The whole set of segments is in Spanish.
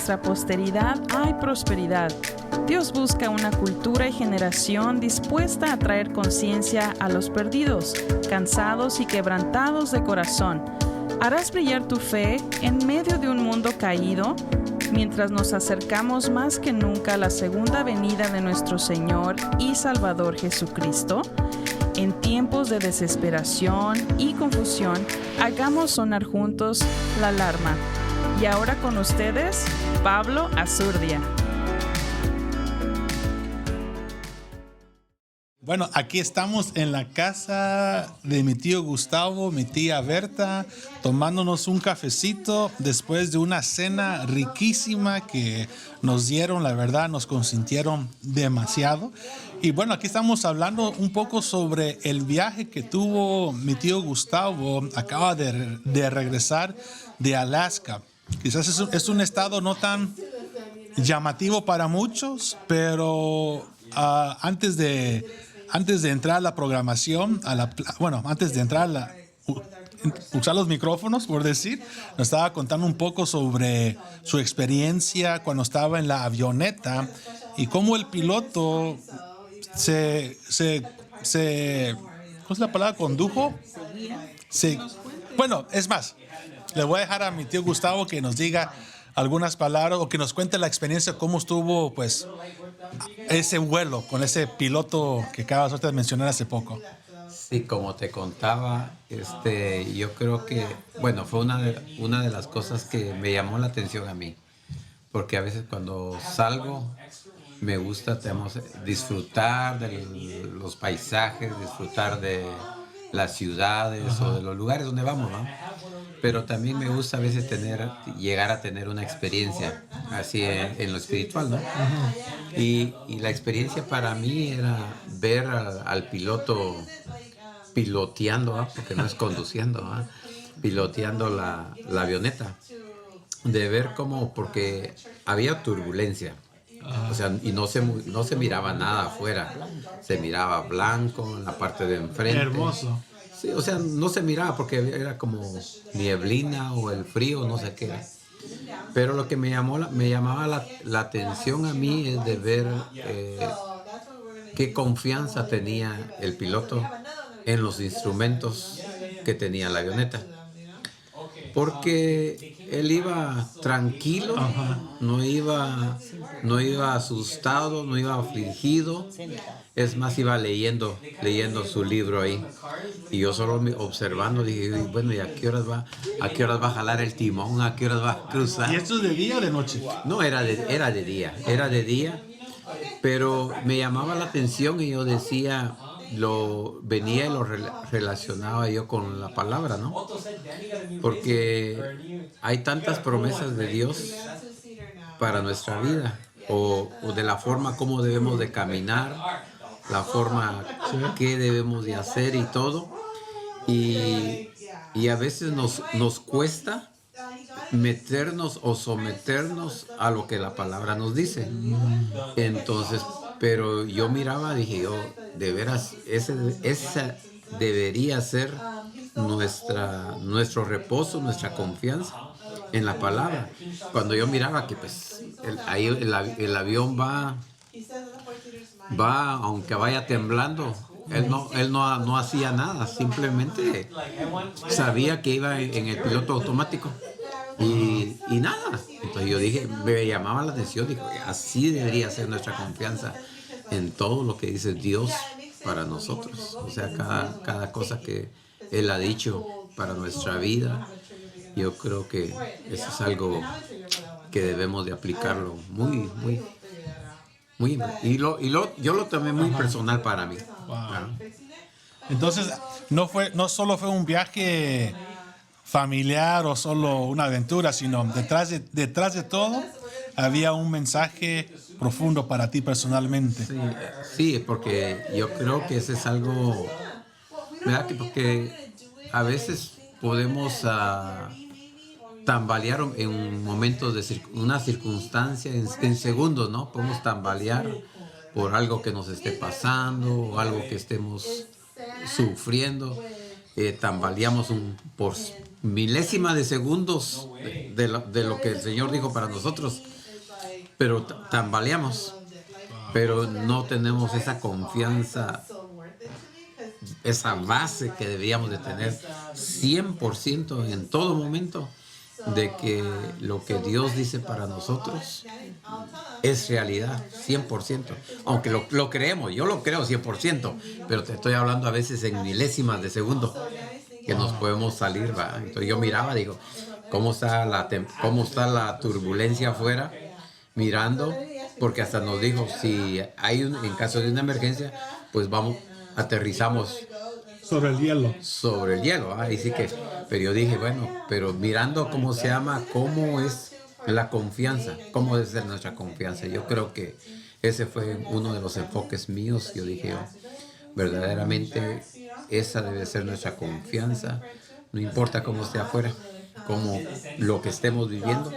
nuestra posteridad hay prosperidad. Dios busca una cultura y generación dispuesta a traer conciencia a los perdidos, cansados y quebrantados de corazón. ¿Harás brillar tu fe en medio de un mundo caído? Mientras nos acercamos más que nunca a la segunda venida de nuestro Señor y Salvador Jesucristo, en tiempos de desesperación y confusión, hagamos sonar juntos la alarma. Y ahora con ustedes, Pablo Azurdia. Bueno, aquí estamos en la casa de mi tío Gustavo, mi tía Berta, tomándonos un cafecito después de una cena riquísima que nos dieron, la verdad, nos consintieron demasiado. Y bueno, aquí estamos hablando un poco sobre el viaje que tuvo mi tío Gustavo. Acaba de regresar de Alaska. Quizás es un estado no tan llamativo para muchos, pero antes de entrar a la programación, antes de entrar usar los micrófonos, por decir, nos estaba contando un poco sobre su experiencia cuando estaba en la avioneta y cómo el piloto ¿cómo es la palabra? ¿Condujo? Sí. Bueno, es más, le voy a dejar a mi tío Gustavo que nos diga algunas palabras o que nos cuente la experiencia, cómo estuvo, pues, ese vuelo con ese piloto que acabas de mencionar hace poco. Sí, como te contaba, yo creo que, bueno, fue una de las cosas que me llamó la atención a mí, porque a veces cuando salgo me gusta disfrutar de los paisajes, disfrutar de las ciudades o de los lugares donde vamos, ¿no? Pero también me gusta a veces llegar a tener una experiencia así en lo espiritual, ¿no? Y la experiencia para mí era ver al piloto piloteando, ¿no? Porque no es conduciendo, ¿no? Piloteando la avioneta, de ver cómo, porque había turbulencia. O sea, y no se miraba nada afuera. Se miraba blanco en la parte de enfrente. Hermoso. Sí, o sea, no se miraba porque era como nieblina o el frío, no sé qué era. Pero lo que me llamaba la atención a mí es de ver qué confianza tenía el piloto en los instrumentos que tenía la avioneta. Porque él iba tranquilo, no iba asustado, no iba afligido. Es más, iba leyendo su libro ahí. Y yo solo observando dije, bueno, ¿y a qué horas va a jalar el timón? ¿A qué horas va a cruzar? ¿Y esto es de día o de noche? No, era de día. Pero me llamaba la atención y yo decía, venía y lo relacionaba yo con la palabra, ¿no? Porque hay tantas promesas de Dios para nuestra vida, o de la forma como debemos de caminar, la forma que debemos de hacer y todo. Y a veces nos cuesta meternos o someternos a lo que la palabra nos dice. Entonces, pero yo miraba, dije yo, de veras, esa debería ser nuestro reposo, nuestra confianza en la palabra. Cuando yo miraba que pues ahí el avión va, aunque vaya temblando, él no hacía nada, simplemente sabía que iba en el piloto automático. Y nada, entonces yo dije, me llamaba la atención, digo, así debería ser nuestra confianza en todo lo que dice Dios para nosotros. O sea, cada cosa que Él ha dicho para nuestra vida, yo creo que eso es algo que debemos de aplicarlo muy, muy, muy. Yo lo tomé muy personal para mí. Wow. Entonces, no solo fue un viaje familiar o solo una aventura, sino detrás de todo había un mensaje profundo para ti personalmente. Sí, porque yo creo que eso es algo, ¿verdad? Porque a veces podemos tambalear en momentos de una circunstancia, en segundos, ¿no? Podemos tambalear por algo que nos esté pasando o algo que estemos sufriendo. Tambaleamos milésimas de segundos de lo que el Señor dijo para nosotros, pero tambaleamos, pero no tenemos esa confianza, esa base que debíamos de tener 100% en todo momento, de que lo que Dios dice para nosotros es realidad, 100%. Aunque lo creemos, yo lo creo 100%, pero te estoy hablando a veces en milésimas de segundo que nos podemos salir, ¿va? Entonces yo miraba, digo, ¿cómo está la turbulencia afuera? Mirando, porque hasta nos dijo, si hay en caso de una emergencia, pues aterrizamos Sobre el hielo. sobre el hielo. Ahí sí que, pero yo dije, bueno, pero mirando cómo se llama, cómo es la confianza, cómo debe ser nuestra confianza. Yo creo que ese fue uno de los enfoques míos. Yo dije, verdaderamente esa debe ser nuestra confianza, no importa cómo esté afuera, como lo que estemos viviendo,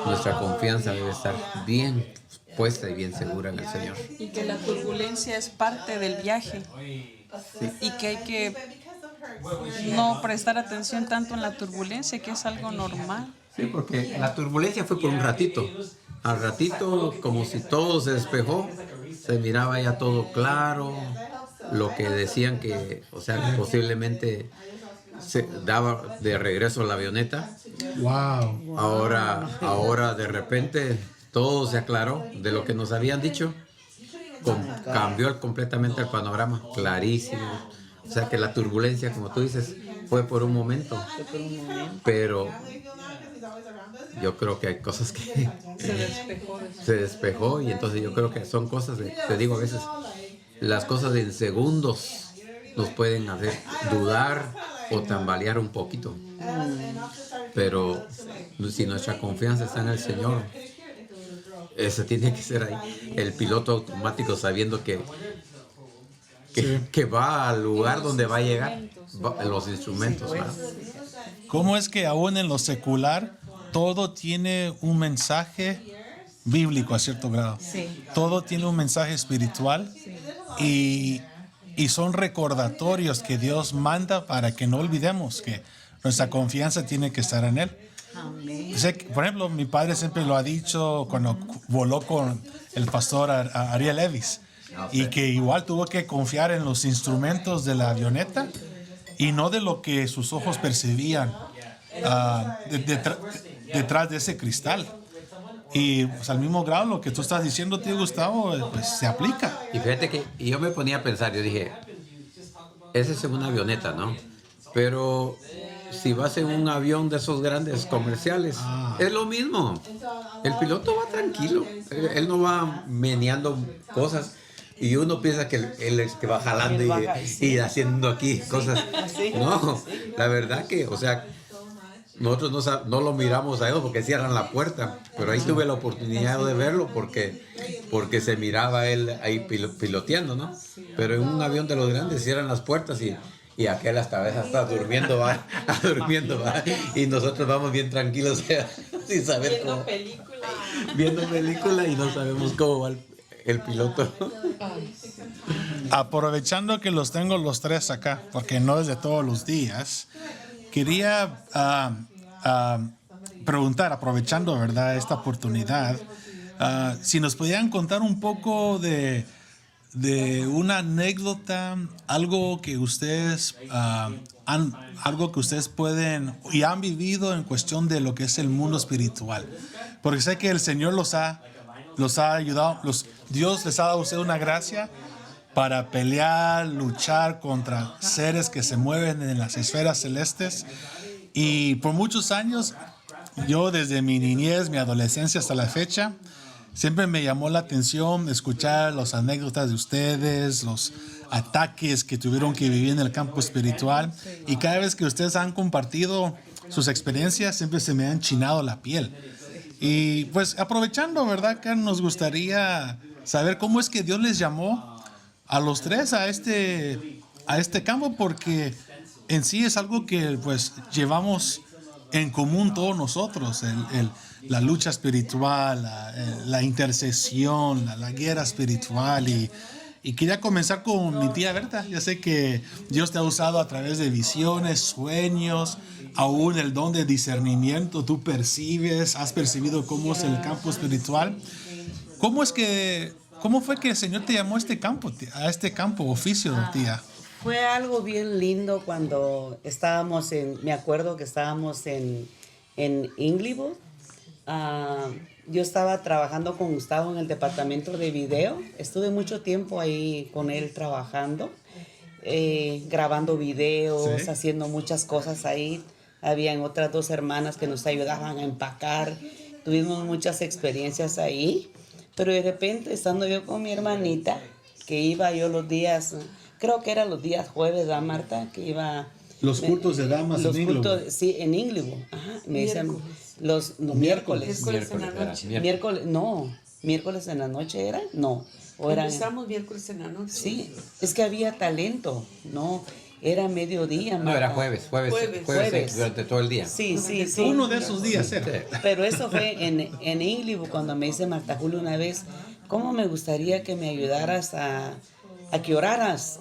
nuestra confianza debe estar bien puesta y bien segura en el Señor. Y que la turbulencia es parte del viaje. Y que hay que no prestar atención tanto en la turbulencia, que es algo normal. Sí, porque la turbulencia fue por un ratito. Al ratito, como si todo se despejó, se miraba ya todo claro. Lo que decían que, o sea, que posiblemente se daba de regreso la avioneta. Wow. Ahora de repente todo se aclaró de lo que nos habían dicho. Cambió completamente el panorama, clarísimo. O sea que la turbulencia, como tú dices, fue por un momento. Pero yo creo que hay cosas que se despejó, y entonces yo creo que son cosas te digo, a veces las cosas en segundos nos pueden hacer dudar o tambalear un poquito. Pero si nuestra confianza está en el Señor, ese tiene que ser ahí, el piloto automático, sabiendo que va al lugar donde va a llegar, los instrumentos. ¿Verdad? ¿Cómo es que aún en lo secular todo tiene un mensaje bíblico a cierto grado? Sí. Todo tiene un mensaje espiritual, y son recordatorios que Dios manda para que no olvidemos que nuestra confianza tiene que estar en Él. Sé que, por ejemplo, mi padre siempre lo ha dicho cuando voló con el pastor Ariel Levis, y que igual tuvo que confiar en los instrumentos de la avioneta y no de lo que sus ojos percibían detrás de ese cristal. Y pues, al mismo grado lo que tú estás diciendo, tío Gustavo, pues se aplica. Y fíjate que yo me ponía a pensar, yo dije, esa es una avioneta, ¿no? Pero si vas en un avión de esos grandes comerciales, es lo mismo. El piloto va tranquilo, él no va meneando cosas, y uno piensa que él es que va jalando y haciendo aquí cosas. No, la verdad que, o sea, nosotros no lo miramos a ellos porque cierran la puerta, pero ahí tuve la oportunidad de verlo porque se miraba él ahí piloteando, ¿no? Pero en un avión de los grandes cierran las puertas y aquel hasta a veces está durmiendo, va, y nosotros vamos bien tranquilos sin saber cómo. Viendo película y no sabemos cómo va el piloto. Aprovechando que los tengo los tres acá, porque no es de todos los días, quería preguntar, aprovechando, ¿verdad?, esta oportunidad, si nos podían contar un poco de una anécdota, algo que ustedes pueden y han vivido en cuestión de lo que es el mundo espiritual, porque sé que el Señor los ha ayudado, Dios les ha dado a ustedes una gracia para pelear, luchar contra seres que se mueven en las esferas celestes. Y por muchos años, yo desde mi niñez, mi adolescencia hasta la fecha, siempre me llamó la atención escuchar las anécdotas de ustedes, los ataques que tuvieron que vivir en el campo espiritual. Y cada vez que ustedes han compartido sus experiencias, siempre se me ha enchinado la piel. Y pues aprovechando, ¿verdad?, que nos gustaría saber cómo es que Dios les llamó a los tres a este campo, porque en sí es algo que pues llevamos en común todos nosotros, la lucha espiritual, la intercesión, la guerra espiritual, Y quería comenzar con mi tía Berta. Ya sé que Dios te ha usado a través de visiones, sueños, aún el don de discernimiento. Tú percibes, has percibido cómo es el campo espiritual. ¿Cómo fue que el Señor te llamó a este campo, tía, a este campo, oficio, tía? Fue algo bien lindo cuando me acuerdo que estábamos en Inglewood. Yo estaba trabajando con Gustavo en el departamento de video. Estuve mucho tiempo ahí con él trabajando, grabando videos, Sí. haciendo muchas cosas ahí. Habían otras 2 hermanas que nos ayudaban a empacar. Tuvimos muchas experiencias ahí. Pero de repente, estando yo con mi hermanita, que iba yo los días, creo que eran los días jueves, ¿verdad, Marta? Que iba... Los cultos de damas Los en Inglewood. cultos, sí, en Inglewood. Ajá, me dicen miércoles. Miércoles en la noche. Miércoles en la noche era, no. O eran, Empezamos miércoles en la noche. sí, es que había talento, no, era mediodía. No, Marta. era jueves Jueves. durante todo el día. Sí. Uno de esos días era. Pero eso fue en Inglewood cuando me dice Marta Julio una vez, ¿cómo me gustaría que me ayudaras a que oraras,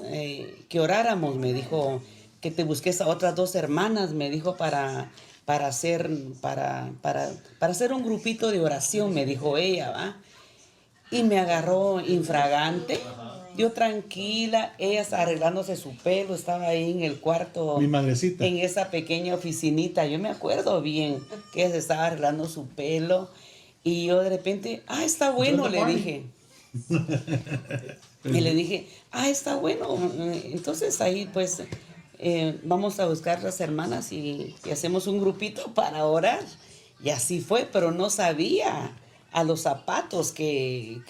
que oráramos? Me dijo, que te busques a otras 2 hermanas, me dijo, para hacer un grupito de oración, me dijo ella, ¿va? Y me agarró infragante. Yo tranquila, ella arreglándose su pelo, estaba ahí en el cuarto. Mi madrecita. En esa pequeña oficinita, yo me acuerdo bien que ella se estaba arreglando su pelo. Y yo de repente, está bueno, le dije. Y le dije, está bueno. Entonces ahí pues vamos a buscar las hermanas y hacemos un grupito para orar. Y así fue, pero no sabía a los zapatos que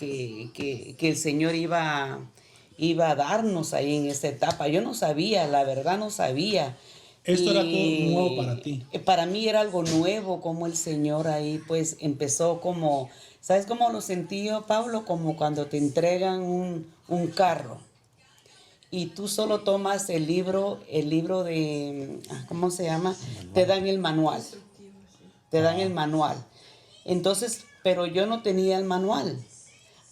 el Señor iba a darnos ahí en esta etapa. Yo no sabía, la verdad no sabía. Esto era todo nuevo para ti. Para mí era algo nuevo, como el Señor ahí pues empezó como, ¿sabes cómo lo sentí yo, Pablo? Como cuando te entregan un carro y tú solo tomas el libro de, ¿cómo se llama? Te dan el manual. Entonces, pero yo no tenía el manual.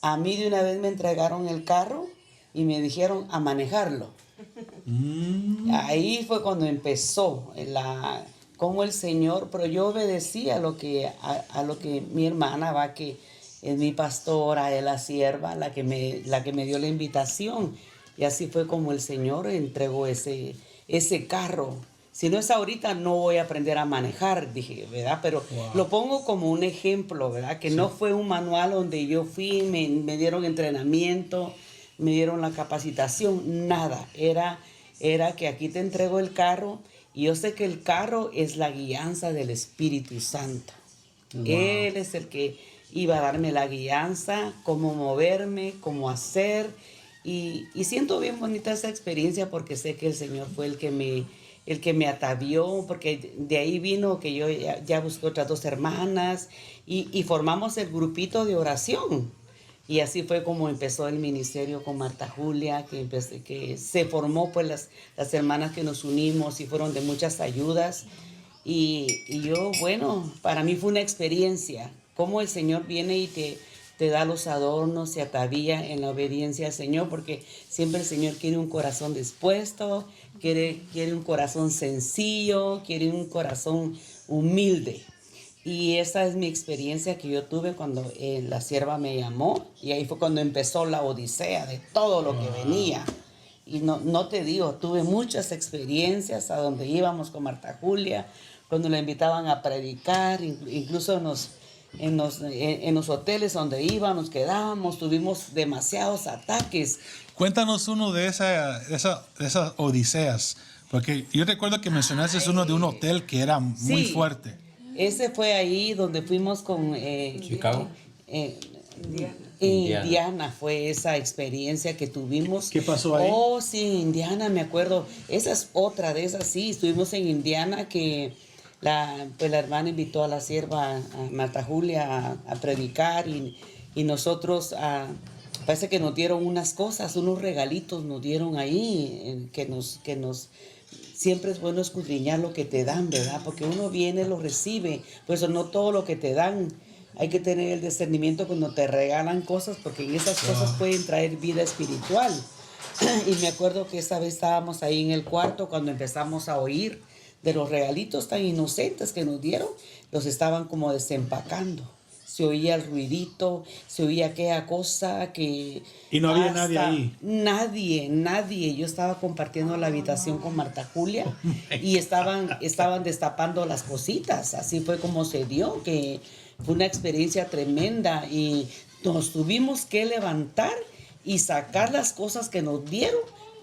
A mí de una vez me entregaron el carro y me dijeron a manejarlo. Ahí fue cuando empezó como el Señor, pero yo obedecí a lo que mi hermana va, que es mi pastora, es la sierva, la que me dio la invitación. Y así fue como el Señor entregó ese carro. Si no es ahorita, no voy a aprender a manejar, dije, ¿verdad? Pero lo pongo como un ejemplo, ¿verdad? Que no fue un manual donde yo fui, me dieron entrenamiento, me dieron la capacitación, nada. Era que aquí te entrego el carro y yo sé que el carro es la guianza del Espíritu Santo. Wow. Él es el que iba a darme la guianza, cómo moverme, cómo hacer. Y siento bien bonita esa experiencia porque sé que el Señor fue el que me atavió, porque de ahí vino que yo ya busqué otras 2 hermanas y formamos el grupito de oración. Y así fue como empezó el ministerio con Marta Julia, que se formó pues las hermanas que nos unimos y fueron de muchas ayudas. Y yo, bueno, para mí fue una experiencia, cómo el Señor viene y te da los adornos, se atavía en la obediencia al Señor, porque siempre el Señor quiere un corazón dispuesto, quiere un corazón sencillo, quiere un corazón humilde. Y esa es mi experiencia que yo tuve cuando la sierva me llamó, y ahí fue cuando empezó la odisea de todo lo que venía. Y no te digo, tuve muchas experiencias a donde íbamos con Marta Julia, cuando la invitaban a predicar, incluso en los hoteles donde íbamos, quedábamos, tuvimos demasiados ataques. Cuéntanos uno de esas odiseas, porque yo recuerdo que mencionaste uno de un hotel que era muy fuerte. Ese fue ahí donde fuimos con... Chicago. Indiana fue esa experiencia que tuvimos. ¿Qué pasó ahí? Oh, sí, Indiana, me acuerdo. Esa es otra de esas, sí. Estuvimos en Indiana que la hermana invitó a la sierva, a Marta Julia, a predicar y nosotros, parece que nos dieron unas cosas, unos regalitos nos dieron ahí, que nos siempre es bueno escudriñar lo que te dan, ¿verdad? Porque uno viene, lo recibe, por eso no todo lo que te dan Hay que tener el discernimiento cuando te regalan cosas, porque en esas cosas pueden traer vida espiritual. Y me acuerdo que esta vez estábamos ahí en el cuarto cuando empezamos a oír de los regalitos tan inocentes que nos dieron, los estaban como desempacando. Se oía el ruidito, se oía aquella cosa que... Y no había nadie ahí. Nadie. Yo estaba compartiendo la habitación con Marta Julia y estaban destapando las cositas. Así fue como se dio, que fue una experiencia tremenda y nos tuvimos que levantar y sacar las cosas que nos dieron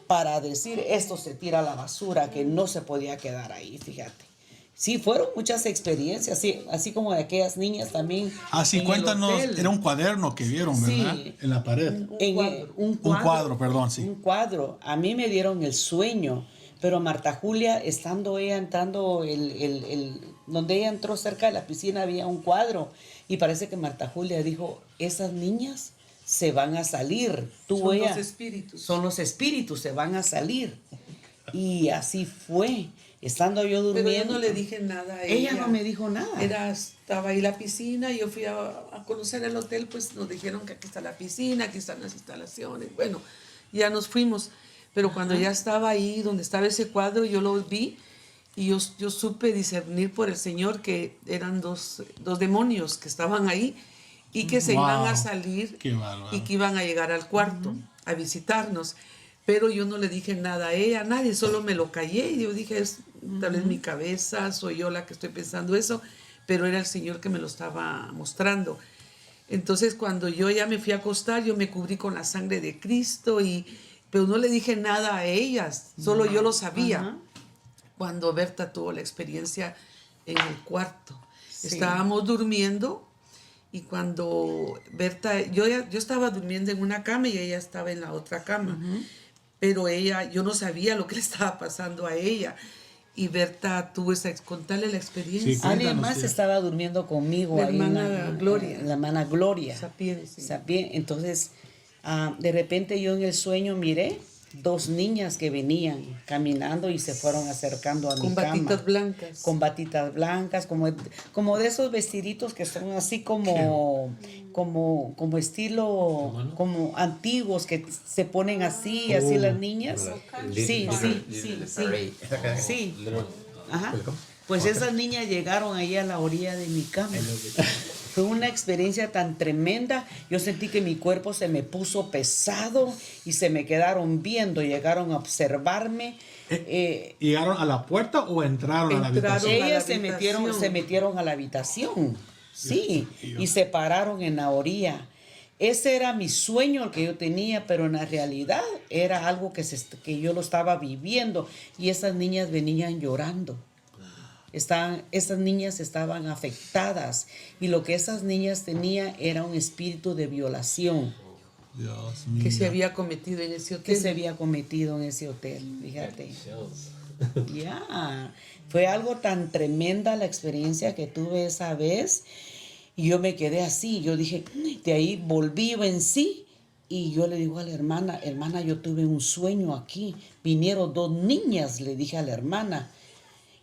para decir, esto se tira a la basura, que no se podía quedar ahí, fíjate. Sí, fueron muchas experiencias, así como de aquellas niñas también. Así, cuéntanos, era un cuaderno que vieron, ¿verdad? Sí. En la pared. Un cuadro, perdón, sí. Un cuadro. A mí me dieron el sueño, pero Marta Julia, estando ella entrando, donde ella entró cerca de la piscina había un cuadro. Y parece que Marta Julia dijo, esas niñas se van a salir. Son los espíritus. Son los espíritus, se van a salir. Y así fue. Estando yo durmiendo. Pero yo no le dije nada a ella. Ella no me dijo nada. Estaba ahí la piscina, yo fui a conocer el hotel, pues nos dijeron que aquí está la piscina, aquí están las instalaciones. Bueno, ya nos fuimos. Pero cuando ya estaba ahí, donde estaba ese cuadro, yo lo vi y yo supe discernir por el Señor que eran dos demonios que estaban ahí y que se iban a salir y que iban a llegar al cuarto a visitarnos. Pero yo no le dije nada a ella, a nadie, solo me lo callé y yo dije, tal vez mi cabeza, soy yo la que estoy pensando eso, pero era el Señor que me lo estaba mostrando. Entonces cuando yo ya me fui a acostar, yo me cubrí con la sangre de Cristo, pero no le dije nada a ellas, solo yo lo sabía. Cuando Berta tuvo la experiencia en el cuarto, estábamos durmiendo y cuando Berta, yo estaba durmiendo en una cama y ella estaba en la otra cama. Pero yo no sabía lo que le estaba pasando a ella. Y Berta tuvo contarle la experiencia. Sí, alguien más estaba durmiendo conmigo. La hermana Gloria. La hermana Gloria. Sapien. Entonces, de repente yo en el sueño miré 2 niñas que venían caminando y se fueron acercando a mi cama. Con batitas blancas. Con batitas blancas, como de esos vestiditos que son así como estilo, como antiguos, que se ponen así las niñas. Sí. Ajá. Pues esas niñas llegaron ahí a la orilla de mi cama. Fue una experiencia tan tremenda. Yo sentí que mi cuerpo se me puso pesado y se me quedaron viendo, llegaron a observarme. ¿Llegaron a la puerta o entraron a la habitación? Ellas se metieron a la habitación, sí, y se pararon en la orilla. Ese era mi sueño el que yo tenía, pero en la realidad era algo que yo lo estaba viviendo y esas niñas venían llorando. Esas niñas estaban afectadas y lo que esas niñas tenían era un espíritu de violación. Dios mío. Que se había cometido en ese hotel. Fíjate. Fue algo tan tremenda la experiencia que tuve esa vez y yo me quedé así. Yo dije, de ahí volví en sí y yo le digo a la hermana, yo tuve un sueño aquí. Vinieron 2 niñas, le dije a la hermana.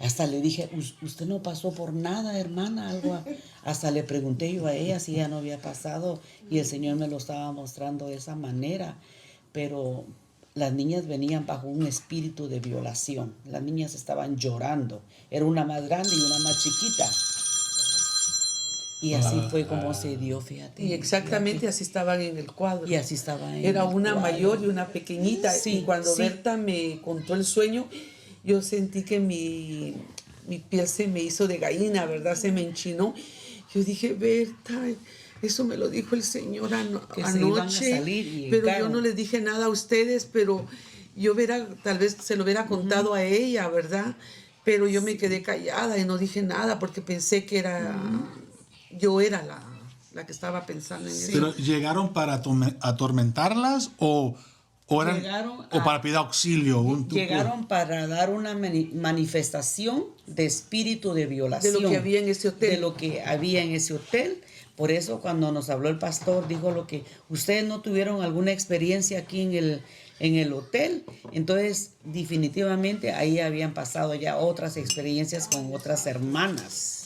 Hasta le dije, usted no pasó por nada, hermana, algo. Hasta le pregunté yo a ella si ya no había pasado y el Señor me lo estaba mostrando de esa manera. Pero las niñas venían bajo un espíritu de violación. Las niñas estaban llorando. Era una más grande y una más chiquita. Y así fue como se dio, fíjate. Y exactamente así estaban en el cuadro. Y así estaban en Era el una cuadro. mayor y una pequeñita. Sí, y cuando sí. Berta me contó el sueño, yo sentí que mi piel se me hizo de gallina, ¿verdad? Se me enchinó. Yo dije, Berta, eso me lo dijo el Señor Que se iban a anoche. salir y Pero llegaron. yo no les dije nada a ustedes, pero tal vez se lo hubiera contado a ella, ¿verdad? Pero yo me quedé callada y no dije nada porque pensé que yo era la que estaba pensando en eso. ¿Pero llegaron para atormentarlas o para pedir auxilio? Llegaron para dar una manifestación de espíritu de violación. De lo que había en ese hotel. De lo que había en ese hotel. Por eso cuando nos habló el pastor, dijo lo que ustedes no tuvieron alguna experiencia aquí en el hotel. Entonces, definitivamente ahí habían pasado ya otras experiencias con otras hermanas.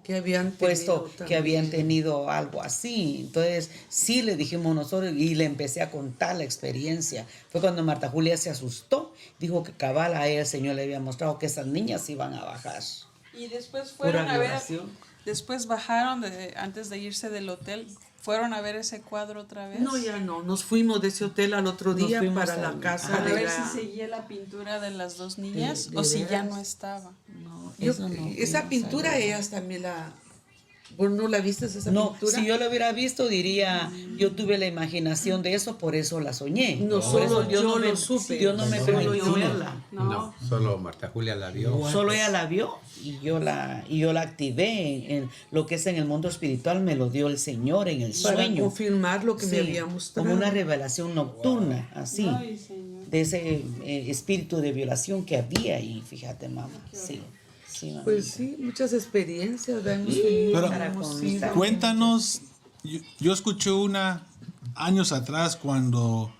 que habían puesto tenido que también. habían tenido algo así. Entonces, sí le dijimos nosotros y le empecé a contar la experiencia. Fue cuando Marta Julia se asustó, dijo que cabal a ella el Señor le había mostrado que esas niñas iban a bajar. Y después Pura fueron a ver, violación. después bajaron antes de irse del hotel, fueron a ver ese cuadro otra vez. No, ya no. Nos fuimos de ese hotel al otro Nos día fuimos para la a casa Para de ver la... si seguía la pintura de las dos niñas ¿De o si ya veras? no estaba. No, Yo- eso no esa fuimos pintura a ver. ellas también la... ¿Vos no la viste esa No, pintura? si yo lo hubiera visto, diría, yo tuve la imaginación de eso, por eso la soñé. No, Por solo eso yo no lo me- supe. Dios no me Solo permitió yo. verla. No, solo Marta Julia la vio. Solo ella la vio y yo la activé en lo que es en el mundo espiritual, me lo dio el Señor en el Para sueño. confirmar lo que Sí, me había mostrado. como una revelación nocturna, así, Ay, Señor. de ese espíritu de violación que había ahí, fíjate, mamá. Sí, sí, mamá. Pues sí, muchas experiencias ¿verdad? Hemos tenido, Pero hemos ido. cuéntanos, yo escuché una años atrás cuando,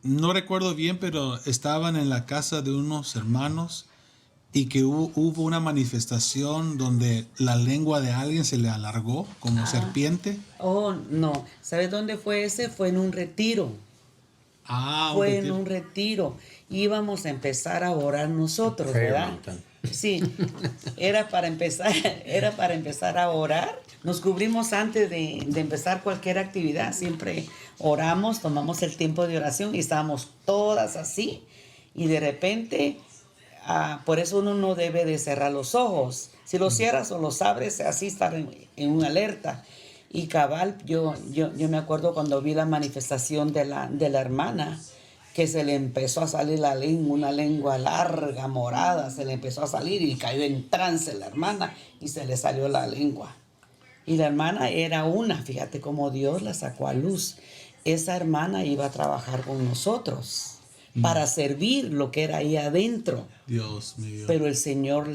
no recuerdo bien, pero estaban en la casa de unos hermanos y que hubo una manifestación donde la lengua de alguien se le alargó como serpiente. Oh, no, ¿sabes dónde fue ese? Fue en un retiro. Ah, un Fue en retiro. un retiro. Íbamos a empezar a orar nosotros, Prayer ¿verdad? Mountain. Sí, era para empezar a orar. Nos cubrimos antes de empezar cualquier actividad. Siempre oramos, tomamos el tiempo de oración y estábamos todas así. Y de repente, por eso uno no debe de cerrar los ojos. Si los cierras o los abres, así estar en una alerta. Y cabal, yo me acuerdo cuando vi la manifestación de la hermana, que se le empezó a salir la lengua, una lengua larga, morada, se le empezó a salir y cayó en trance la hermana y se le salió la lengua. Y la hermana era una, fíjate cómo Dios la sacó a luz. Esa hermana iba a trabajar con nosotros para servir lo que era ahí adentro. Dios mío. Pero el Señor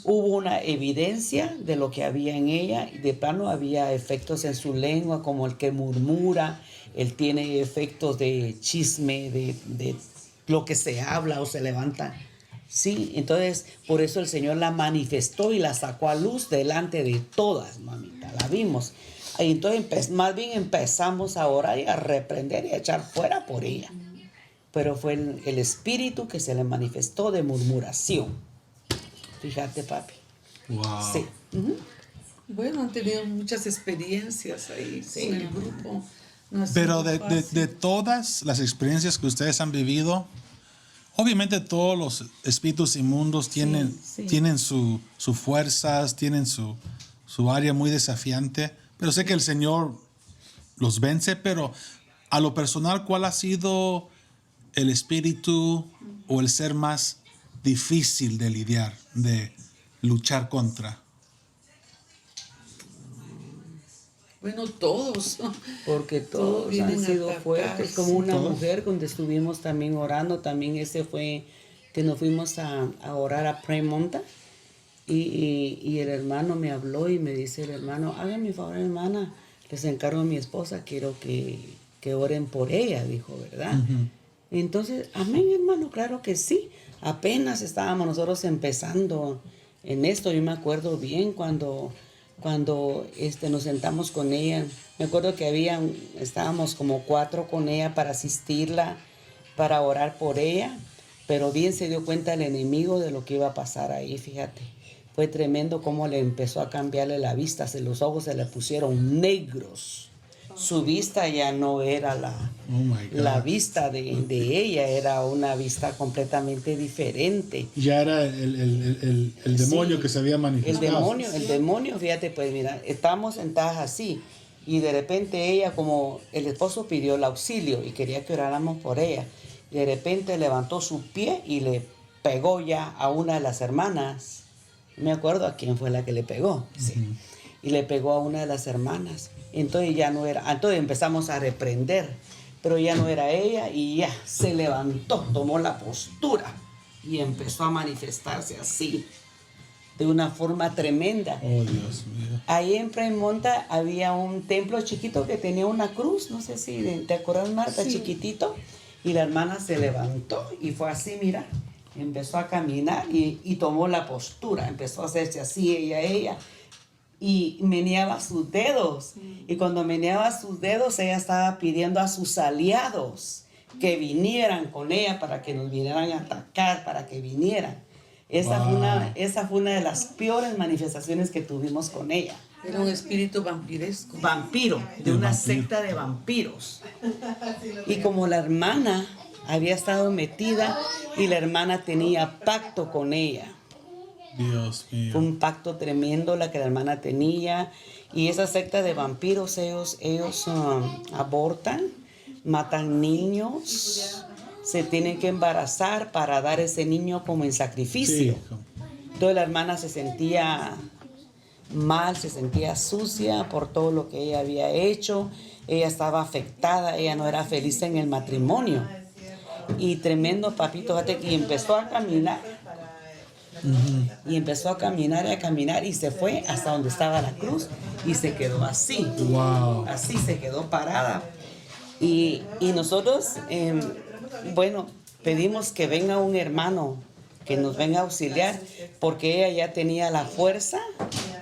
hubo una evidencia de lo que había en ella y de plano había efectos en su lengua como el que murmura, él tiene efectos de chisme, de lo que se habla o se levanta. Sí, entonces por eso el Señor la manifestó y la sacó a luz delante de todas, mamita, la vimos. Y entonces más bien empezamos a orar y a reprender y a echar fuera por ella. Pero fue el espíritu que se le manifestó de murmuración. Fíjate, papi. Wow. Sí. Ujú. Bueno, han tenido muchas experiencias ahí con el grupo. No ha sido Pero de fácil. todas las experiencias que ustedes han vivido, obviamente todos los espíritus inmundos tienen, sí. tienen sus fuerzas, tienen su área muy desafiante, pero sé que el Señor los vence, pero a lo personal, ¿cuál ha sido el espíritu o el ser más difícil de lidiar, de luchar contra? Bueno, todos. Porque todos vienen han a sido atacar, fuertes, como sí. una Todos. mujer donde estuvimos también orando, también ese fue que nos fuimos a orar a Prayer Mountain y el hermano me habló y me dice el hermano, hágame favor hermana, les encargo a mi esposa, quiero que oren por ella, dijo, ¿verdad? Entonces, amén hermano, claro que sí, apenas estábamos nosotros empezando en esto, yo me acuerdo bien cuando nos sentamos con ella, me acuerdo que estábamos como 4 con ella para asistirla, para orar por ella, pero bien se dio cuenta el enemigo de lo que iba a pasar ahí, fíjate. Fue tremendo cómo le empezó a cambiarle la vista, los ojos se le pusieron negros. Su vista ya no era Oh my God. la vista de ella, era una vista completamente diferente. Ya era el demonio Sí, que se había manifestado. El demonio, fíjate, pues mira, estábamos sentadas así y de repente ella, como el esposo pidió el auxilio y quería que oráramos por ella, de repente levantó su pie y le pegó ya a una de las hermanas. Me acuerdo a quién fue la que le pegó, sí. Y le pegó a una de las hermanas. Entonces ya no era, entonces empezamos a reprender, pero ya no era ella y ya se levantó, tomó la postura y empezó a manifestarse así, de una forma tremenda. Oh, Dios mío. Ahí en Premonta había un templo chiquito que tenía una cruz, no sé si te acuerdas, Marta, Sí. chiquitito, y la hermana se levantó y fue así, mira, empezó a caminar y tomó la postura, empezó a hacerse así ella, y meneaba sus dedos. Y cuando meneaba sus dedos, ella estaba pidiendo a sus aliados que vinieran con ella para que nos vinieran a atacar, para que vinieran. Esa fue una de las peores manifestaciones que tuvimos con ella. Era un espíritu vampiresco. Vampiro, de una secta de vampiros. Y como la hermana había estado metida y la hermana tenía pacto con ella. Dios mío. Fue un pacto tremendo la que la hermana tenía. Y esa secta de vampiros, ellos abortan, matan niños, se tienen que embarazar para dar ese niño como en sacrificio. Sí. Entonces la hermana se sentía mal, se sentía sucia por todo lo que ella había hecho. Ella estaba afectada, ella no era feliz en el matrimonio. Y tremendo, papito, fíjate que empezó a caminar. Y empezó a caminar y se fue hasta donde estaba la cruz y se quedó así. Wow. Así se quedó parada. Y nosotros, bueno, pedimos que venga un hermano que nos venga a auxiliar, porque ella ya tenía la fuerza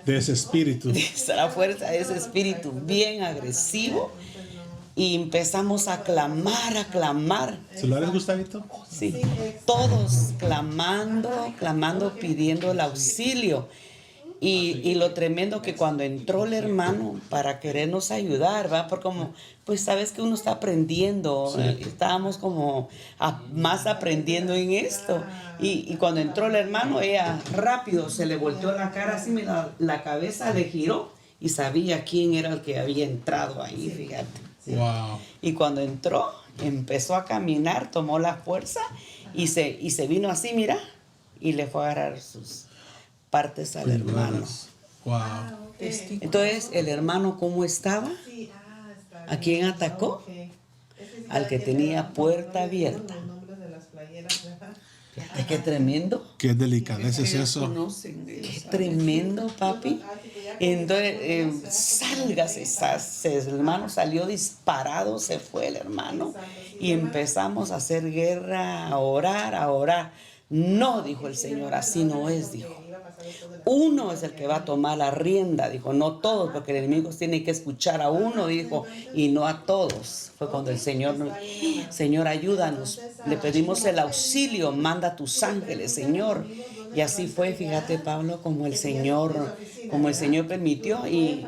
De ese espíritu. de ese espíritu bien agresivo. Y empezamos a clamar. ¿Celulares, Gustavito? Sí, todos clamando, pidiendo el auxilio. Y lo tremendo que cuando entró el hermano para querernos ayudar, ¿va? Porque como, pues sabes que uno está aprendiendo, estábamos como más aprendiendo en esto. Y cuando entró el hermano, ella rápido se le volteó la cara, así la cabeza le giró y sabía quién era el que había entrado ahí, fíjate. Wow. Y cuando entró, empezó a caminar, tomó la fuerza y se vino así, mira, y le fue a agarrar sus partes al hermano. Wow. Entonces, el hermano, ¿cómo estaba? ¿A quién atacó? Al que tenía puerta abierta. Fíjate qué tremendo. Qué delicadeza es eso. Qué tremendo, papi. Entonces, sálgase, el hermano salió disparado, se fue el hermano. Y empezamos a hacer guerra, a orar. No, dijo el Señor, así no es, dijo. Uno es el que va a tomar la rienda, dijo, no todos, porque el enemigo tiene que escuchar a uno, dijo, y no a todos. Fue cuando el Señor ayúdanos, le pedimos el auxilio, manda tus ángeles, Señor. Y así fue, fíjate, Pablo, como el Señor permitió. Y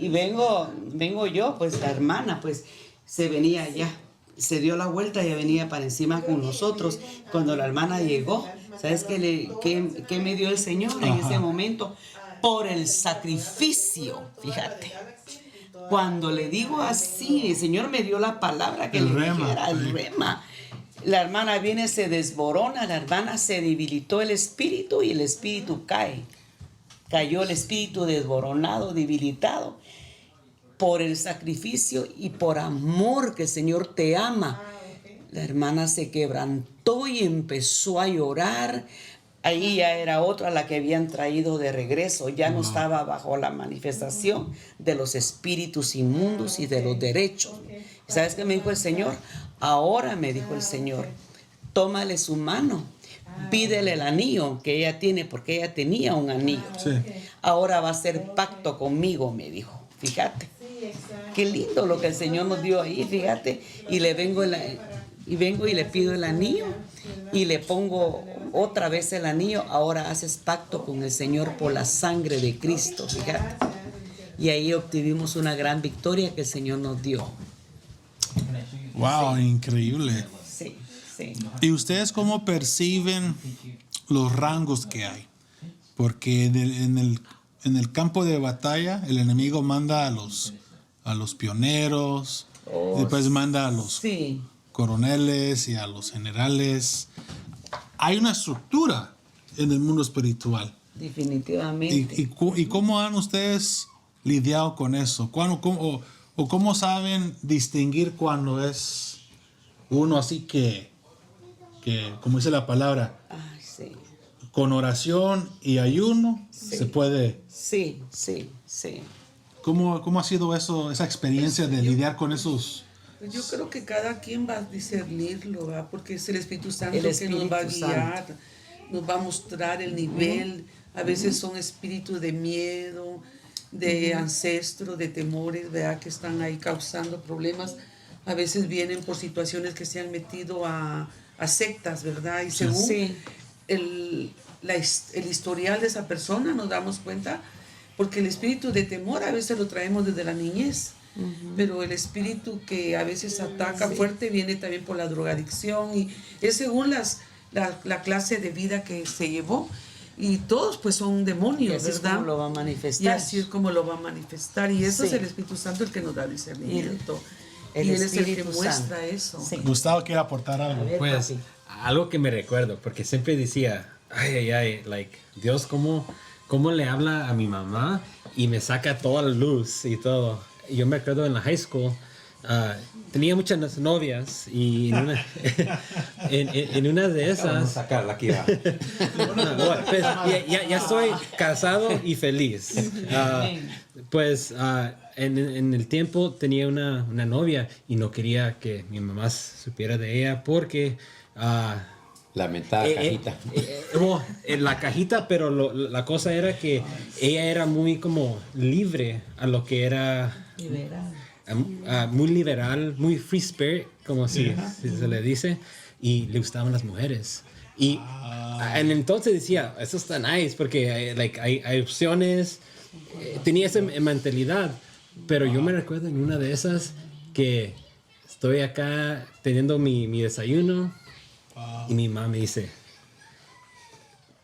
vengo yo, pues la hermana, pues se venía allá. Se dio la vuelta y venía para encima con nosotros. Cuando la hermana llegó, ¿sabes qué me dio el Señor en ese momento? Por el sacrificio, fíjate. Cuando le digo así, el Señor me dio la palabra que el le rema, dijera, el rema. La hermana viene, se desborona, la hermana se debilitó el espíritu y el espíritu cae. Cayó el espíritu desboronado, debilitado. Por el sacrificio y por amor que el Señor te ama. La hermana se quebrantó y empezó a llorar. Ahí ya era otra la que habían traído de regreso. Ya no estaba bajo la manifestación de los espíritus inmundos y de los derechos. ¿Y sabes qué me dijo el Señor? Ahora me dijo el Señor, tómale su mano, pídele el anillo que ella tiene, porque ella tenía un anillo. Sí. Ahora va a hacer pacto conmigo, me dijo. Fíjate. Qué lindo lo que el Señor nos dio ahí, fíjate. Y vengo y le pido el anillo y le pongo otra vez el anillo. Ahora haces pacto con el Señor por la sangre de Cristo, fíjate. Y ahí obtuvimos una gran victoria que el Señor nos dio. Wow, increíble. Sí. ¿Y ustedes cómo perciben los rangos que hay? Porque en el campo de batalla el enemigo manda a los pioneros, después manda a los coroneles y a los generales. Hay una estructura en el mundo espiritual. Definitivamente. ¿Y cómo han ustedes lidiado con eso? ¿Cómo saben distinguir cuando es uno así que como dice la palabra, con oración y ayuno se puede? Sí. ¿Cómo ha sido esa experiencia de lidiar con esos? Pues yo creo que cada quien va a discernirlo, ¿verdad? Porque es el Espíritu Santo que nos va a guiar, nos va a mostrar el nivel. A veces son espíritus de miedo, de ancestros, de temores, ¿verdad? Que están ahí causando problemas. A veces vienen por situaciones que se han metido a sectas, ¿verdad? Y según Sí. el historial de esa persona nos damos cuenta, porque el espíritu de temor a veces lo traemos desde la niñez, pero el espíritu que a veces ataca fuerte viene también por la drogadicción y es según la clase de vida que se llevó. Y todos pues son Y demonios, así es ¿verdad? como lo va a manifestar. Y así es como lo va a manifestar. Y eso Sí. es el Espíritu Santo el que nos da discernimiento. El Y Él es el que Espíritu muestra Santo. eso. Sí. Gustavo quiere aportar A algo. ver, Pues papi. algo que me recuerdo, porque siempre decía, ay, like, Dios, ¿cómo le habla a mi mamá y me saca toda la luz y todo? Yo me acuerdo en la high school, tenía muchas novias y en una de Vamos a esas, sacarla aquí va. bueno, pues, ya estoy casado y feliz. Pues en el tiempo tenía una novia y no quería que mi mamá supiera de ella porque Lamentada cajita. bueno, en la cajita, pero la cosa era que ella era muy como libre a lo que era Liberal. muy liberal, muy free spirit, como si se le dice, y le gustaban las mujeres. Y en entonces decía, eso está nice, porque hay opciones, tenía esa mentalidad, pero yo me recuerdo en una de esas que estoy acá teniendo mi desayuno y mi mamá me dice,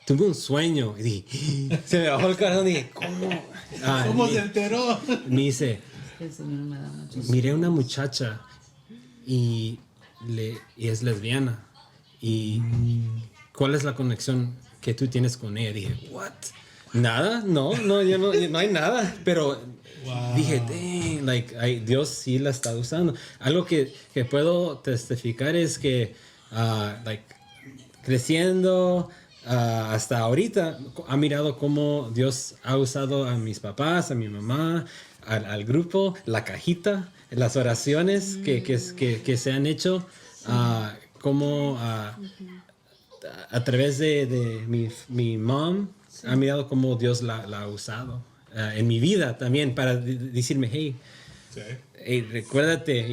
tuve un sueño, y dije, se me bajó el corazón y dije, ¿cómo? ¿Cómo se enteró? Me dice, El Señor me da mucho. miré a una muchacha y es lesbiana. ¿Y cuál es la conexión que tú tienes con ella? Dije, ¿what? ¿Nada? No, no hay nada. Pero dije, dang, Dios sí la está usando. Algo que puedo testificar es que, creciendo hasta ahorita, ha mirado cómo Dios ha usado a mis papás, a mi mamá, al grupo, la cajita, las oraciones que se han hecho, como a través de mi mom, ha mirado cómo Dios la ha usado en mi vida también para decirme, hey, recuérdate,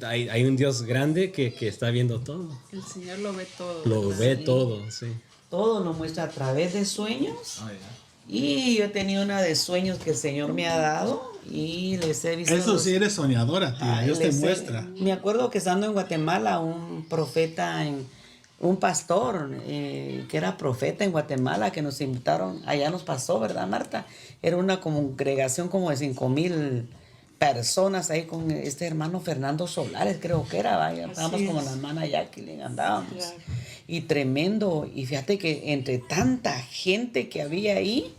hay un Dios grande que está viendo todo. El Señor lo ve todo. Lo ¿verdad? ve todo, sí. Todo lo muestra a través de sueños. Y yo he tenido una de sueños que el Señor me ha dado y les he visto. Eso sí, eres soñadora, tía. Ay, Dios te les he- muestra. Me acuerdo que estando en Guatemala, un profeta, un pastor que era profeta en Guatemala, que nos invitaron, allá nos pasó, ¿verdad, Marta? Era una congregación como de 5,000 personas ahí con este hermano Fernando Solares, creo que era, ¿va? Estábamos como la hermana Jacqueline, andábamos. Claro. Y tremendo, y fíjate que entre tanta gente que había ahí,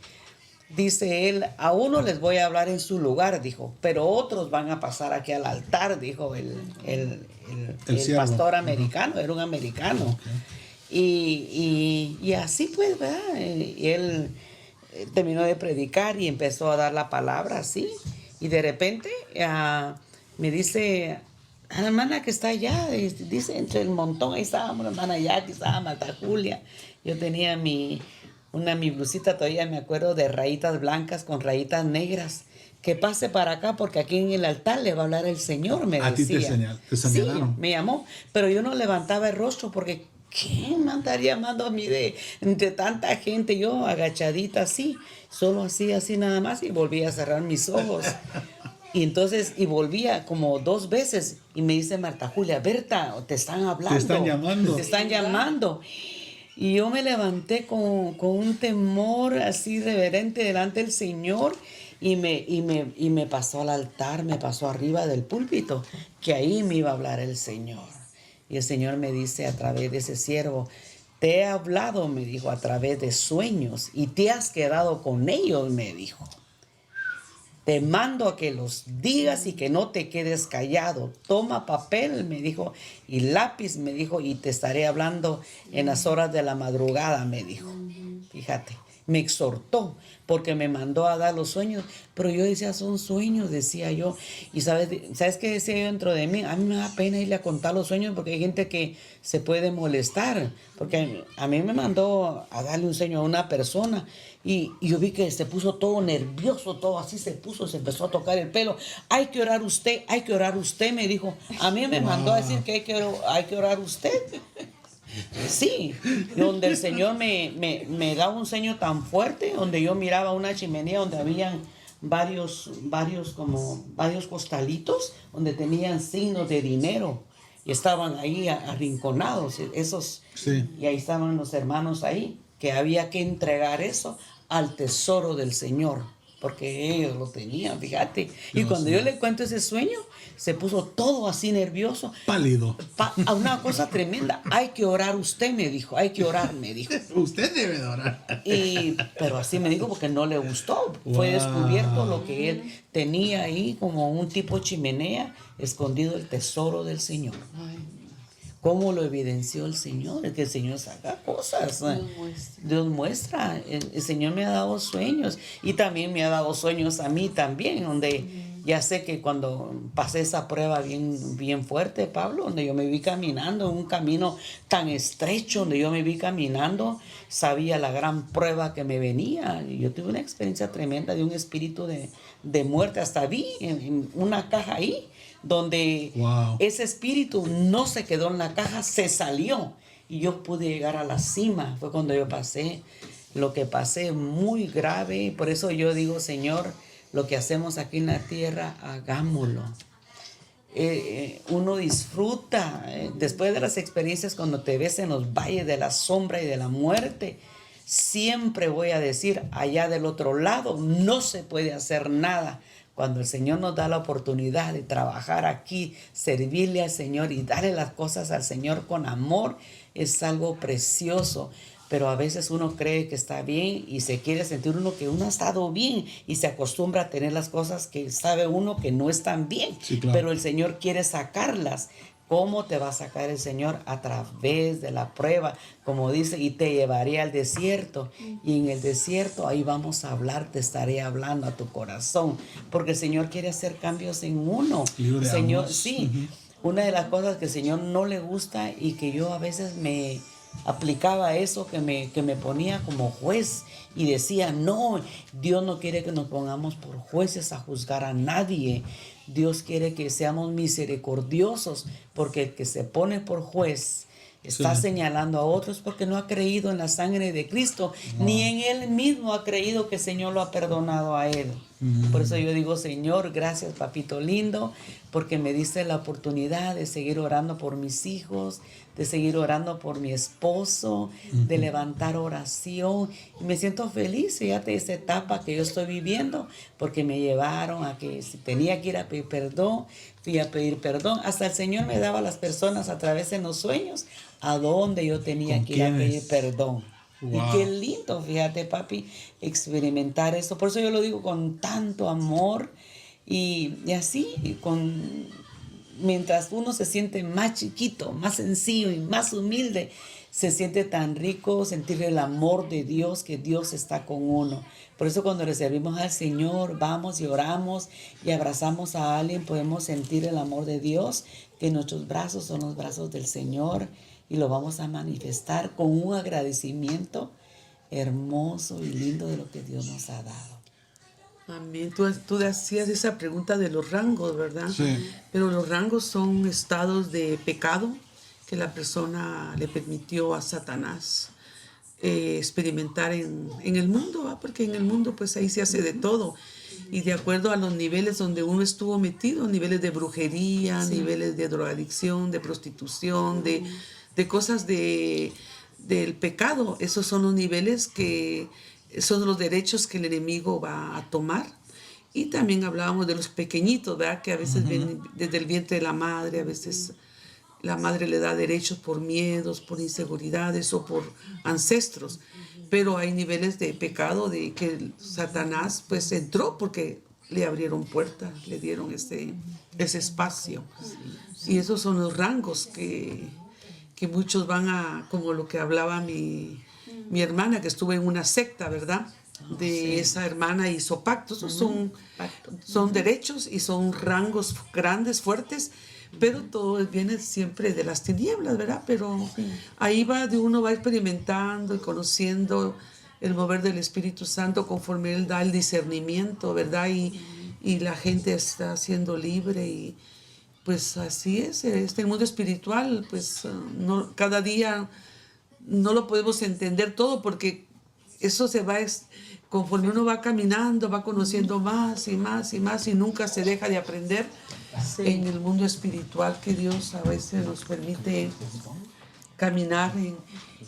dice él, a uno les voy a hablar en su lugar, dijo, pero otros van a pasar aquí al altar, dijo el siervo. pastor americano, era un americano. Y así pues, ¿verdad? Y él terminó de predicar y empezó a dar la palabra así. Y de repente me dice, a la hermana que está allá, dice, entre el montón, ahí estábamos, la hermana Jackie, estaba Marta Julia. Yo tenía mi blusita, todavía me acuerdo, de rayitas blancas con rayitas negras. Que pase para acá porque aquí en el altar le va a hablar el Señor, me A ti te decía. te señalaron. Sí, me llamó, pero yo no levantaba el rostro porque ¿quién me andaría llamando a mí de entre tanta gente? Yo agachadita así, solo así nada más y volvía a cerrar mis ojos. Y entonces, y volvía como 2 veces y me dice Marta Julia, Berta, te están hablando. Te están llamando. Te están llamando. Y yo me levanté con un temor así reverente delante del Señor y me pasó al altar, me pasó arriba del púlpito, que ahí me iba a hablar el Señor. Y el Señor me dice a través de ese siervo, te he hablado, me dijo, a través de sueños y te has quedado con ellos, me dijo. Te mando a que los digas y que no te quedes callado. Toma papel, me dijo, y lápiz, me dijo, y te estaré hablando en las horas de la madrugada, me dijo. Fíjate, me exhortó, porque me mandó a dar los sueños, pero yo decía, son sueños, decía yo, y ¿sabes qué decía yo dentro de mí? A mí me da pena irle a contar los sueños, porque hay gente que se puede molestar, porque a mí me mandó a darle un sueño a una persona, y yo vi que se puso todo nervioso, todo así se puso, se empezó a tocar el pelo. Hay que orar usted, me dijo. A mí me mandó a decir que hay que orar usted. Sí, donde el Señor me da un sueño tan fuerte, donde yo miraba una chimenea donde habían varios costalitos, donde tenían signos de dinero y estaban ahí arrinconados, esos, Sí. y ahí estaban los hermanos ahí, que había que entregar eso al tesoro del Señor, porque ellos lo tenían, fíjate. Y cuando yo le cuento ese sueño, se puso todo así nervioso. Pálido. A una cosa tremenda. Hay que orar usted, me dijo. Hay que orar, me dijo. Usted debe de orar. Pero así me dijo porque no le gustó. Fue descubierto lo que él tenía ahí, como un tipo chimenea, escondido el tesoro del Señor. ¿Cómo lo evidenció el Señor? Es que el Señor saca cosas. Dios muestra. El Señor me ha dado sueños. Y también me ha dado sueños a mí también, donde ya sé que cuando pasé esa prueba bien fuerte, Pablo, donde yo me vi caminando en un camino tan estrecho, donde yo me vi caminando, sabía la gran prueba que me venía. Y yo tuve una experiencia tremenda de un espíritu de muerte. Hasta vi en una caja ahí, donde ese espíritu no se quedó en la caja, se salió y yo pude llegar a la cima. Fue cuando yo pasé lo que pasé, muy grave. Por eso yo digo, Señor, lo que hacemos aquí en la tierra, hagámoslo. Uno disfruta después de las experiencias, cuando te ves en los valles de la sombra y de la muerte. Siempre voy a decir, allá del otro lado no se puede hacer nada. Cuando el Señor nos da la oportunidad de trabajar aquí, servirle al Señor y darle las cosas al Señor con amor, es algo precioso. Pero a veces uno cree que está bien y se quiere sentir uno que uno ha estado bien y se acostumbra a tener las cosas que sabe uno que no están bien. Sí, claro. Pero el Señor quiere sacarlas. ¿Cómo te va a sacar el Señor? A través de la prueba, como dice, y te llevaré al desierto. Y en el desierto ahí vamos a hablar, te estaré hablando a tu corazón, porque el Señor quiere hacer cambios en uno. Libro de Señor, Amos. sí, una de las cosas que el Señor no le gusta y que yo a veces me aplicaba eso, que me ponía como juez y decía, no, Dios no quiere que nos pongamos por jueces a juzgar a nadie. Dios quiere que seamos misericordiosos, porque el que se pone por juez está señalando a otros porque no ha creído en la sangre de Cristo, ni en él mismo ha creído que el Señor lo ha perdonado a él. Por eso yo digo, Señor, gracias, papito lindo, porque me diste la oportunidad de seguir orando por mis hijos, de seguir orando por mi esposo, de levantar oración. Y me siento feliz, fíjate, esa etapa que yo estoy viviendo, porque me llevaron a que si tenía que ir a pedir perdón, fui a pedir perdón. Hasta el Señor me daba a las personas a través de los sueños a donde yo tenía que ir a pedir perdón. Wow. Y qué lindo, fíjate, papi, experimentar eso. Por eso yo lo digo con tanto amor y así, mientras uno se siente más chiquito, más sencillo y más humilde, se siente tan rico sentir el amor de Dios, que Dios está con uno. Por eso cuando le servimos al Señor, vamos y oramos y abrazamos a alguien, podemos sentir el amor de Dios, que nuestros brazos son los brazos del Señor, y lo vamos a manifestar con un agradecimiento hermoso y lindo de lo que Dios nos ha dado. Amén. Tú hacías esa pregunta de los rangos, ¿verdad? Sí. Pero los rangos son estados de pecado que la persona le permitió a Satanás experimentar en el mundo, ¿va? Porque en el mundo pues ahí se hace de todo. Y de acuerdo a los niveles donde uno estuvo metido, niveles de brujería, niveles de drogadicción, de prostitución, de cosas del pecado, esos son los niveles que son los derechos que el enemigo va a tomar. Y también hablábamos de los pequeñitos, ¿verdad? Que a veces vienen desde el vientre de la madre, a veces la madre le da derechos por miedos, por inseguridades o por ancestros. Pero hay niveles de pecado de que Satanás pues entró porque le abrieron puertas, le dieron ese espacio. Y esos son los rangos que muchos van a, como lo que hablaba mi mi hermana, que estuvo en una secta, ¿verdad? De esa hermana hizo pactos, son derechos y son rangos grandes, fuertes, pero todo viene siempre de las tinieblas, ¿verdad? Pero ahí uno va experimentando y conociendo el mover del Espíritu Santo conforme Él da el discernimiento, ¿verdad? Y la gente está siendo libre y pues así es, el mundo espiritual, pues cada día no lo podemos entender todo porque eso se va, conforme uno va caminando, va conociendo más y más y más y nunca se deja de aprender en el mundo espiritual que Dios a veces nos permite caminar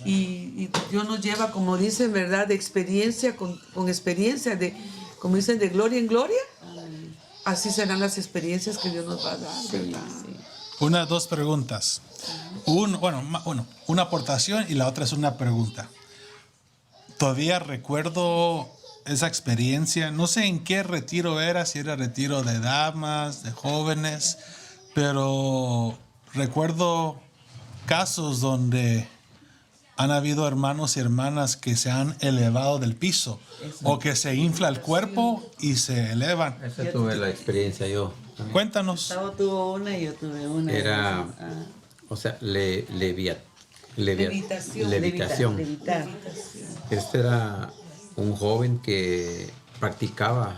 y Dios nos lleva, como dicen, ¿verdad? De experiencia con experiencia, como dicen, de gloria en gloria. Así serán las experiencias que Dios nos va a dar, ¿verdad? Dos preguntas. Una aportación y la otra es una pregunta. Todavía recuerdo esa experiencia, no sé en qué retiro era, si era retiro de damas, de jóvenes, pero recuerdo casos donde han habido hermanos y hermanas que se han elevado del piso o que se infla el cuerpo y se elevan. Esa tuve la experiencia yo. Cuéntanos. Gustavo tuvo una y yo tuve una. Era, o sea, levitación. Levitar. Este era un joven que practicaba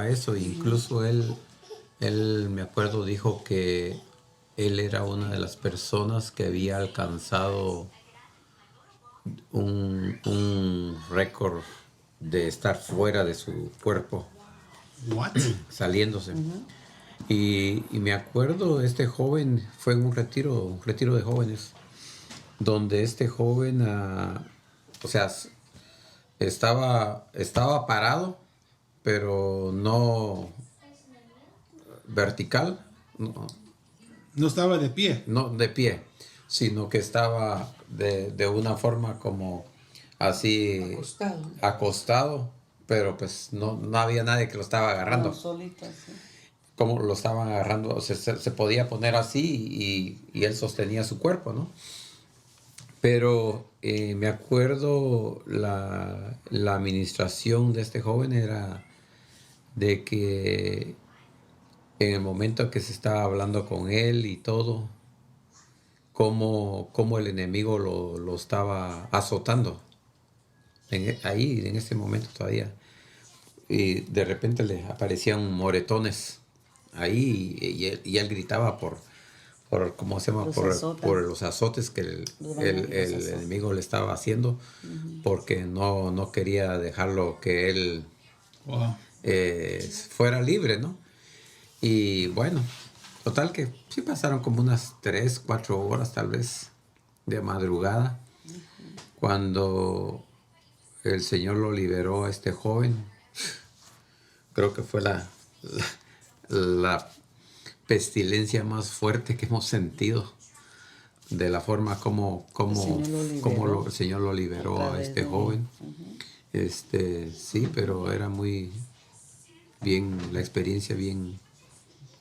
eso. Incluso él me acuerdo, dijo que él era una de las personas que había alcanzado un récord de estar fuera de su cuerpo. What? Saliéndose. Y me acuerdo, este joven fue en un retiro de jóvenes, donde este joven, o sea, estaba parado, pero no vertical, No estaba de pie. no de pie, sino que estaba de una forma como así acostado, pero pues no había nadie que lo estaba agarrando. Solita, sí. Como lo estaban agarrando, o sea, se podía poner así y él sostenía su cuerpo, ¿no? Pero me acuerdo la administración de este joven era de que en el momento que se estaba hablando con él y todo, cómo el enemigo lo estaba azotando ahí, en ese momento todavía. Y de repente le aparecían moretones ahí y él gritaba por ¿cómo se llama? Por los azotes que el enemigo le estaba haciendo, porque no quería dejarlo que él fuera libre, ¿no? Y bueno, total que sí pasaron como unas 3, 4 horas tal vez de madrugada, cuando el Señor lo liberó a este joven. Creo que fue la pestilencia más fuerte que hemos sentido, de la forma como el Señor lo liberó a este joven. Sí, pero era muy bien, la experiencia bien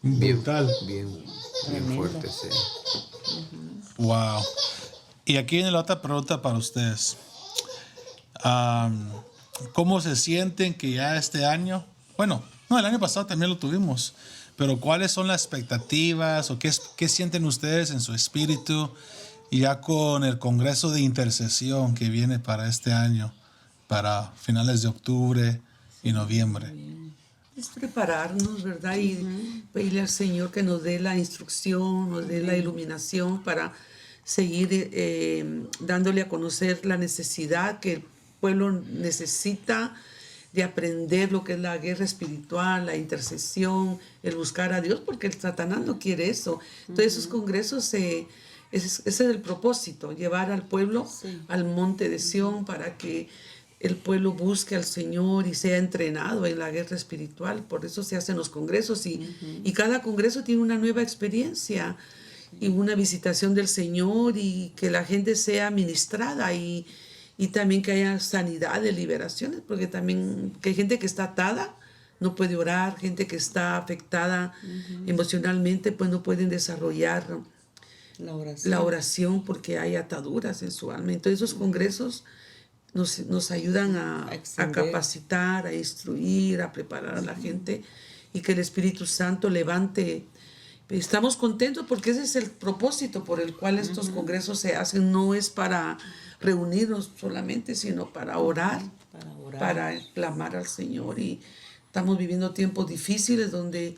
brutal, bien fuerte, sí. Wow. Y aquí viene la otra pregunta para ustedes. ¿Cómo se sienten que ya este año, el año pasado también lo tuvimos, pero cuáles son las expectativas o qué sienten ustedes en su espíritu ya con el Congreso de Intercesión que viene para este año, para finales de octubre y noviembre? Es prepararnos, ¿verdad? Y pedirle al Señor que nos dé la instrucción, nos dé la iluminación para seguir dándole a conocer la necesidad que el pueblo necesita de aprender lo que es la guerra espiritual, la intercesión, el buscar a Dios, porque el Satanás no quiere eso. Entonces esos congresos, ese es el propósito, llevar al pueblo al monte de Sión para que el pueblo busque al Señor y sea entrenado en la guerra espiritual. Por eso se hacen los congresos y cada congreso tiene una nueva experiencia y una visitación del Señor y que la gente sea ministrada y también que haya sanidad de liberaciones, porque también que hay gente que está atada, no puede orar, gente que está afectada emocionalmente, pues no pueden desarrollar La la oración. oración, porque hay ataduras en su alma. Entonces esos congresos nos ayudan a extender. capacitar, a instruir, a preparar a la gente y que el Espíritu Santo levante. Estamos contentos porque ese es el propósito por el cual estos congresos se hacen. No es para reunirnos solamente, sino para orar, Para orar. para clamar al Señor. Y estamos viviendo tiempos difíciles donde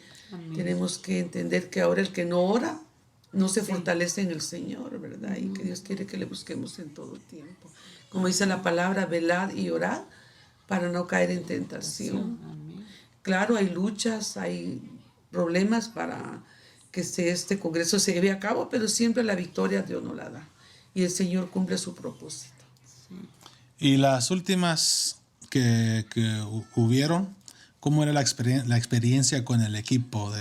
tenemos que entender que ahora el que no ora no se fortalece en el Señor, ¿verdad? Y que Dios quiere que le busquemos en todo tiempo. Como dice la palabra, velad y orad para no caer en tentación. Amén. Claro, hay luchas, hay problemas para que este congreso se lleve a cabo, pero siempre la victoria Dios nos la da. Y el Señor cumple su propósito. Y las últimas que hubieron, ¿cómo era la experiencia con el equipo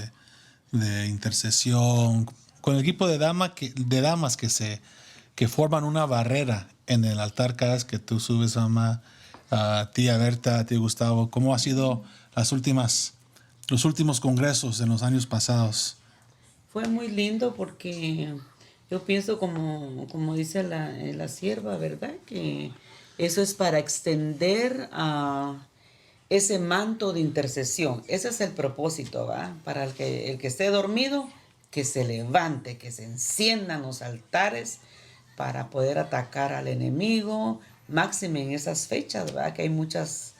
de intercesión, con el equipo de damas que forman una barrera en el altar cada vez que tú subes, mamá, a tía Berta, a tío Gustavo? ¿Cómo ha sido los últimos congresos en los años pasados? Fue muy lindo porque yo pienso como dice la sierva, ¿verdad? Que eso es para extender ese manto de intercesión. Ese es el propósito, ¿va? Para el que esté dormido, que se levante, que se enciendan los altares para poder atacar al enemigo, máxime en esas fechas, ¿verdad? Que hay muchas,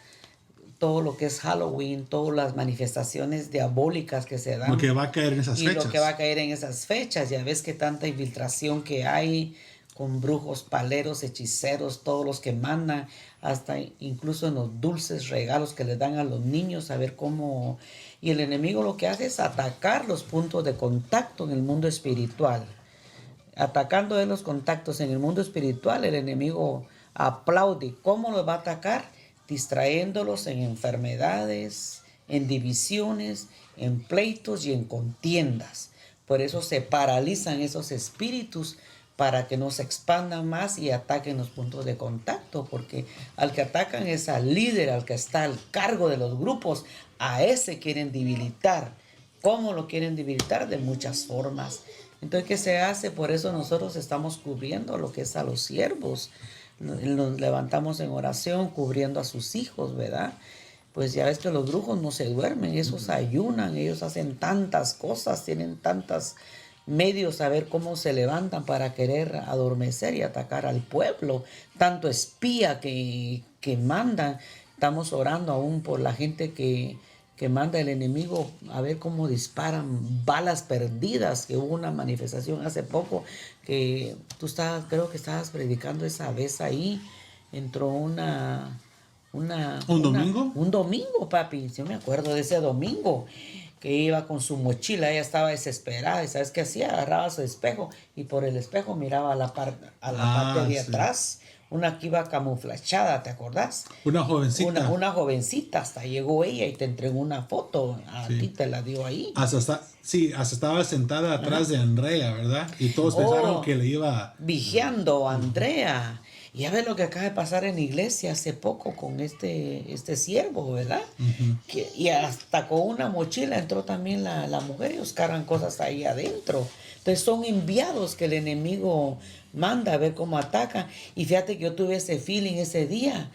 todo lo que es Halloween, todas las manifestaciones diabólicas que se dan. Lo que va a caer en esas y fechas. lo que va a caer en esas fechas. Ya ves que tanta infiltración que hay con brujos, paleros, hechiceros, todos los que mandan, hasta incluso en los dulces regalos que les dan a los niños, a ver cómo... Y el enemigo lo que hace es atacar los puntos de contacto en el mundo espiritual. Atacando de los contactos en el mundo espiritual, el enemigo aplaude. ¿Cómo los va a atacar? Distrayéndolos en enfermedades, en divisiones, en pleitos y en contiendas. Por eso se paralizan esos espíritus para que no se expandan más y ataquen los puntos de contacto, porque al que atacan es al líder, al que está al cargo de los grupos, a ese quieren debilitar. ¿Cómo lo quieren debilitar? De muchas formas. Entonces, ¿qué se hace? Por eso nosotros estamos cubriendo lo que es a los siervos. Nos levantamos en oración cubriendo a sus hijos, ¿verdad? Pues ya ves que los brujos no se duermen, esos ayunan, ellos hacen tantas cosas, tienen tantos medios a ver cómo se levantan para querer adormecer y atacar al pueblo. Tanto espía que mandan. Estamos orando aún por la gente que manda el enemigo, a ver cómo disparan balas perdidas, que hubo una manifestación hace poco, que creo que estabas predicando esa vez ahí, entró ¿Un domingo? Un domingo, papi, yo me acuerdo de ese domingo, que iba con su mochila, ella estaba desesperada, y ¿sabes qué hacía? Agarraba su espejo, y por el espejo miraba a la parte de sí. atrás, una que iba camuflachada, ¿te acordás? Una jovencita. Una jovencita, hasta llegó ella y te entregó una foto, a ti te la dio ahí. Hasta estaba sentada atrás de Andrea, ¿verdad? Y todos pensaron que le iba... Vigiando a Andrea. Y ya ves lo que acaba de pasar en la iglesia hace poco con este siervo, ¿verdad? Y hasta con una mochila entró también la mujer y ellos cargan cosas ahí adentro. Entonces son enviados que el enemigo manda a ver cómo ataca. Y fíjate que yo tuve ese feeling ese día.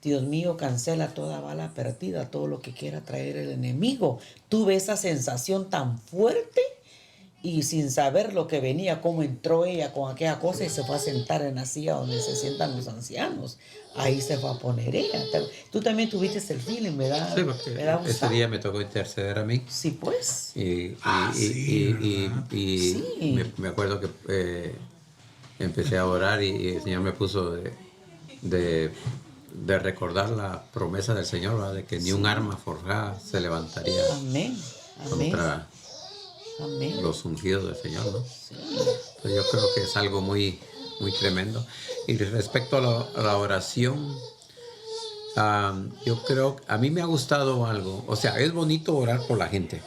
Dios mío, cancela toda bala perdida, todo lo que quiera traer el enemigo. Tuve esa sensación tan fuerte y sin saber lo que venía, cómo entró ella con aquella cosa y se fue a sentar en la silla donde se sientan los ancianos. Ahí se fue a poner ella. Tú también tuviste el feeling, ¿verdad? Sí, porque ese día me tocó interceder a mí. Sí, pues. Y Sí. me acuerdo que empecé a orar y el Señor me puso de recordar la promesa del Señor, ¿verdad? De que ni un arma forjada se levantaría Amén. Amén. contra Amén. los ungidos del Señor, ¿no? Pues yo creo que es algo muy, muy tremendo. Y respecto a la oración, yo creo, a mí me ha gustado algo. O sea, es bonito orar por la gente,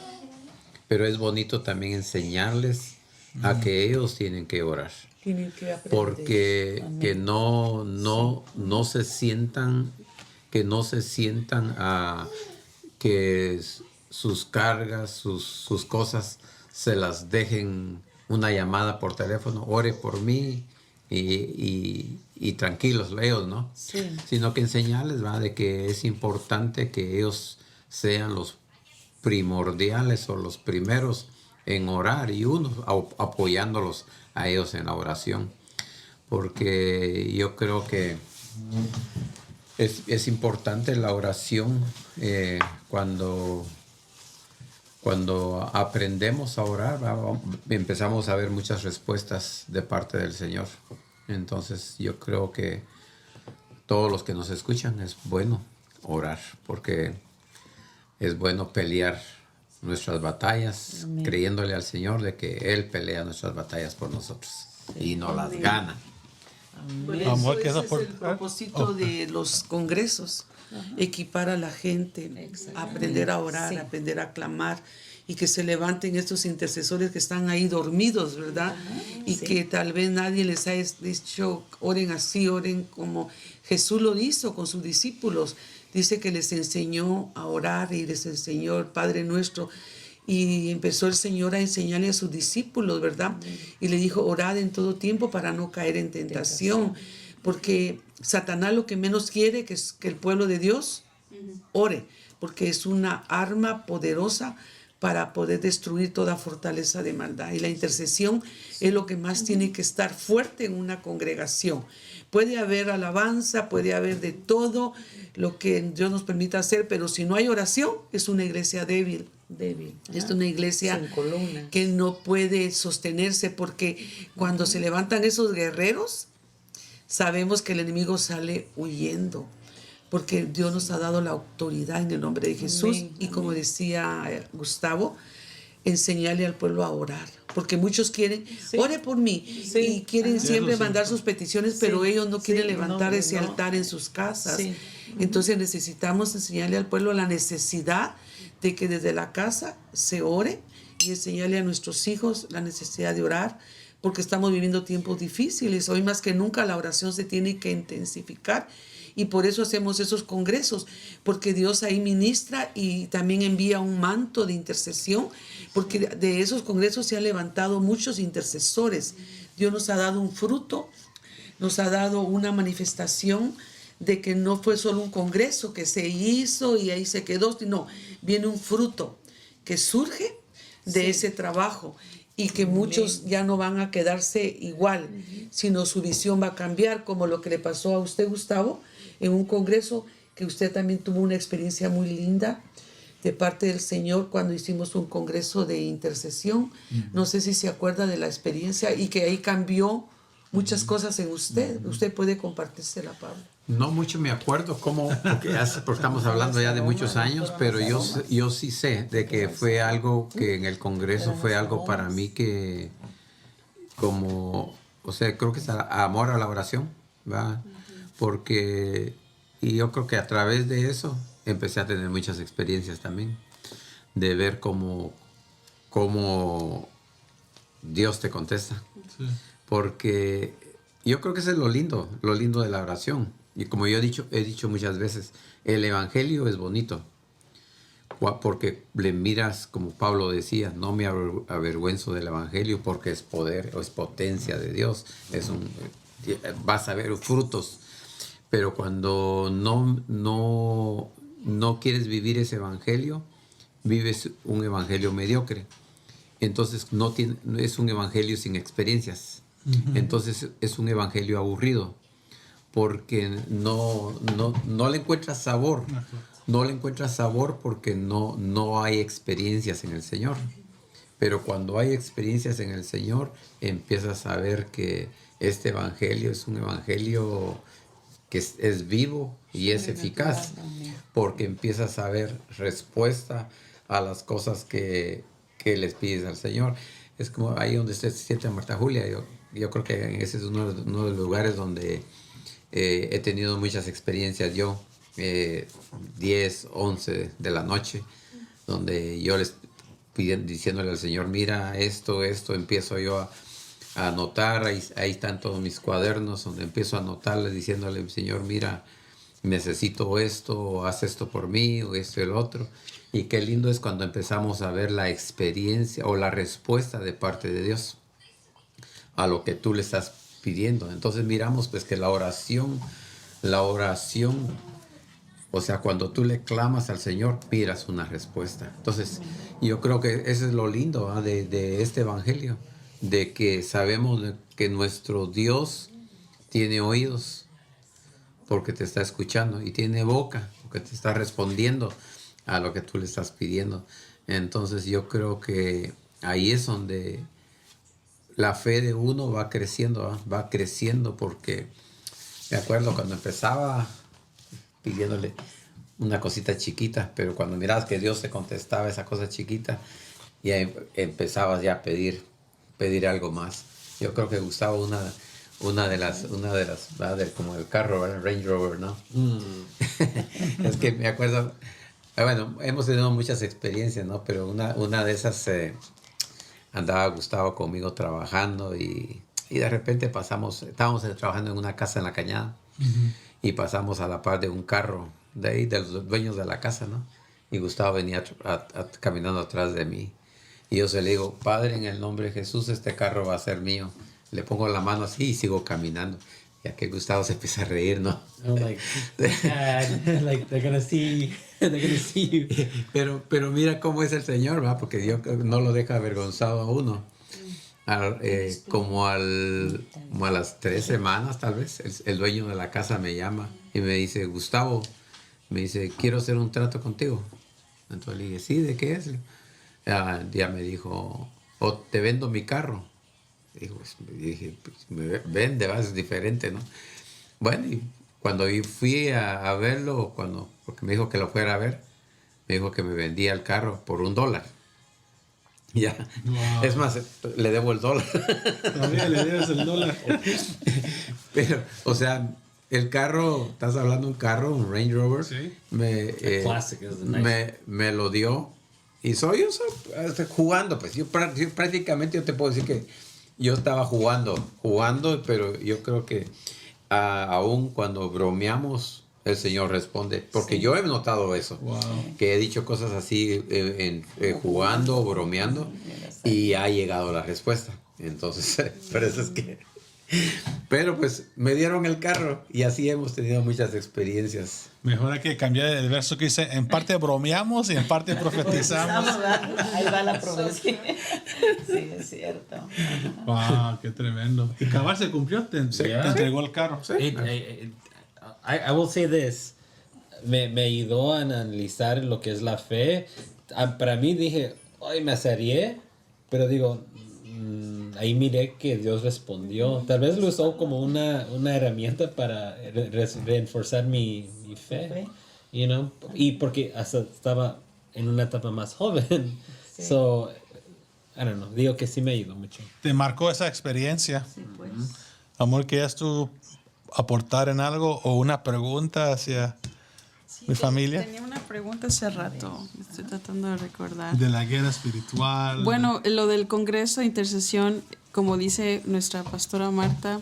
pero es bonito también enseñarles a que ellos tienen que orar. Tienen que aprender. Porque que no se sientan, que sus cargas, sus cosas se las dejen una llamada por teléfono, ore por mí y tranquilos ellos, ¿no? Sí. Sino que enseñarles, ¿va? De que es importante que ellos sean los primordiales o los primeros en orar y uno apoyándolos a ellos en la oración. Porque yo creo que es importante la oración cuando aprendemos a orar, empezamos a ver muchas respuestas de parte del Señor. Entonces yo creo que todos los que nos escuchan es bueno orar, porque es bueno pelear nuestras batallas, Amén. creyéndole al Señor de que Él pelea nuestras batallas por nosotros y nos las gana. Por Amor, eso que ese eso por- es el propósito de los congresos, equipar a la gente, aprender a orar, Sí. aprender a clamar y que se levanten estos intercesores que están ahí dormidos, ¿verdad? Y sí. que tal vez nadie les ha dicho, oren así, oren como Jesús lo hizo con sus discípulos. Dice que les enseñó a orar y les enseñó el Padre Nuestro. Y empezó el Señor a enseñarle a sus discípulos, ¿verdad? Y le dijo, orad en todo tiempo para no caer en tentación. Porque Satanás lo que menos quiere que es que el pueblo de Dios ore, porque es una arma poderosa para poder destruir toda fortaleza de maldad. Y la intercesión es lo que más tiene que estar fuerte en una congregación. Puede haber alabanza, puede haber de todo lo que Dios nos permita hacer, pero si no hay oración, es una iglesia débil. Débil. Es una iglesia Sin columnas. que no puede sostenerse, porque cuando se levantan esos guerreros, sabemos que el enemigo sale huyendo, porque Dios nos ha dado la autoridad en el nombre de Jesús. Amén, Y como decía Gustavo, enseñarle al pueblo a orar, porque muchos quieren, Sí. ore por mí, Sí. y quieren Ajá. siempre Eso sí. mandar sus peticiones, pero Sí. ellos no quieren Sí, levantar no, ese no. altar en sus casas. Sí. Entonces necesitamos enseñarle al pueblo la necesidad de que desde la casa se ore y enseñarle a nuestros hijos la necesidad de orar, porque estamos viviendo tiempos difíciles. Hoy más que nunca la oración se tiene que intensificar y por eso hacemos esos congresos, porque Dios ahí ministra y también envía un manto de intercesión, porque de esos congresos se han levantado muchos intercesores. Dios nos ha dado un fruto, nos ha dado una manifestación de que no fue solo un congreso que se hizo y ahí se quedó, sino viene un fruto que surge de ese trabajo y que muchos ya no van a quedarse igual, sino su visión va a cambiar, como lo que le pasó a usted, Gustavo, en un congreso que usted también tuvo una experiencia muy linda de parte del Señor cuando hicimos un congreso de intercesión. No sé si se acuerda de la experiencia y que ahí cambió muchas cosas en usted. Usted puede compartírsela, Pablo. No mucho me acuerdo porque estamos hablando ya de muchos años, pero yo sí sé de que fue algo que en el Congreso fue algo para mí que como, o sea, creo que es amor a la oración, ¿va? Porque, y yo creo que a través de eso empecé a tener muchas experiencias también, de ver cómo Dios te contesta. Sí. Porque yo creo que eso es lo lindo de la oración. Y como yo he dicho muchas veces, el evangelio es bonito. Porque le miras, como Pablo decía, no me avergüenzo del evangelio porque es poder o es potencia de Dios. Vas a ver frutos. Pero cuando no quieres vivir ese evangelio, vives un evangelio mediocre. Entonces es un evangelio sin experiencias. Entonces es un evangelio aburrido porque no le encuentras sabor. No le encuentras sabor porque no hay experiencias en el Señor. Pero cuando hay experiencias en el Señor, empiezas a ver que este evangelio es un evangelio que es vivo y es eficaz, porque empiezas a ver respuesta a las cosas que les pides al Señor. Es como ahí donde usted se siente a Marta Julia. Yo creo que ese es uno de los lugares donde he tenido muchas experiencias yo, 10, 11 de la noche, donde yo les diciéndole al Señor, mira, esto, empiezo yo a anotar, ahí están todos mis cuadernos, donde empiezo a anotarle, diciéndole, Señor, mira, necesito esto, o haz esto por mí, o esto y el otro. Y qué lindo es cuando empezamos a ver la experiencia o la respuesta de parte de Dios. a lo que tú le estás pidiendo. Entonces miramos pues que la oración, o sea, cuando tú le clamas al Señor, miras una respuesta. Entonces, yo creo que eso es lo lindo, ¿ah?, de este evangelio, de que sabemos que nuestro Dios tiene oídos porque te está escuchando y tiene boca porque te está respondiendo a lo que tú le estás pidiendo. Entonces, yo creo que ahí es donde la fe de uno va creciendo, ¿ah? Va creciendo, porque me acuerdo cuando empezaba pidiéndole una cosita chiquita, pero cuando mirabas que Dios te contestaba esa cosa chiquita, ya empezabas ya a pedir algo más. Yo creo que Gustavo, una de las ¿verdad?, como el carro, ¿verdad?, Range Rover, ¿no? Es que me acuerdo, bueno, hemos tenido muchas experiencias, ¿no? Pero una de esas, andaba Gustavo conmigo trabajando y de repente estábamos trabajando en una casa en la Cañada. Y pasamos a la par de un carro de ahí, de los dueños de la casa, ¿no? Y Gustavo venía caminando atrás de mí. Y yo se le digo, Padre, en el nombre de Jesús, este carro va a ser mío. Le pongo la mano así y sigo caminando. Y aquel Gustavo se empieza a reír, ¿no? I'm like, God, like they're gonna see you. Pero mira cómo es el Señor, ¿va? Porque Dios no lo deja avergonzado a uno. Como a las 3 semanas tal vez, el dueño de la casa me llama y me dice, Gustavo, me dice, quiero hacer un trato contigo. Entonces le dije, sí, ¿de qué es? Ya me dijo, te vendo mi carro. Dije, pues, me vende, ¿va? Es diferente, ¿no? Bueno, y cuando fui a verlo, porque me dijo que lo fuera a ver, me dijo que me vendía el carro por $1. Ya, wow. Es más, le debo el $1. Todavía le debes el $1. Pero, o sea, el carro, estás hablando de un carro, un Range Rover, sí. Me lo dio. Y soy jugando, pues yo prácticamente yo te puedo decir que yo estaba jugando, pero yo creo que aún cuando bromeamos, el Señor responde, porque yo he notado eso, wow, que he dicho cosas así jugando, bromeando, y ha llegado la respuesta. Entonces, por eso es que... Pero pues me dieron el carro y así hemos tenido muchas experiencias. Mejor hay que cambiar el verso que dice, en parte bromeamos y en parte profetizamos. Ahí va la profecía. Sí, es cierto. Wow, qué tremendo. Y cabal se cumplió, te entregó el carro. Sí. I will say this. Me ayudó a analizar lo que es la fe. Para mí dije, ay, me asarié, pero digo, ahí miré que Dios respondió. Tal vez lo usó como una herramienta para reforzar mi fe, you know? Y porque hasta estaba en una etapa más joven. Sí. So, I don't know, digo que sí me ayudó mucho. ¿Te marcó esa experiencia? Sí, pues. Amor, ¿querías tú aportar en algo o una pregunta hacia mi familia? Tenía una pregunta hace rato, estoy tratando de recordar. De la guerra espiritual. Bueno, lo del Congreso de Intercesión, como dice nuestra pastora Marta,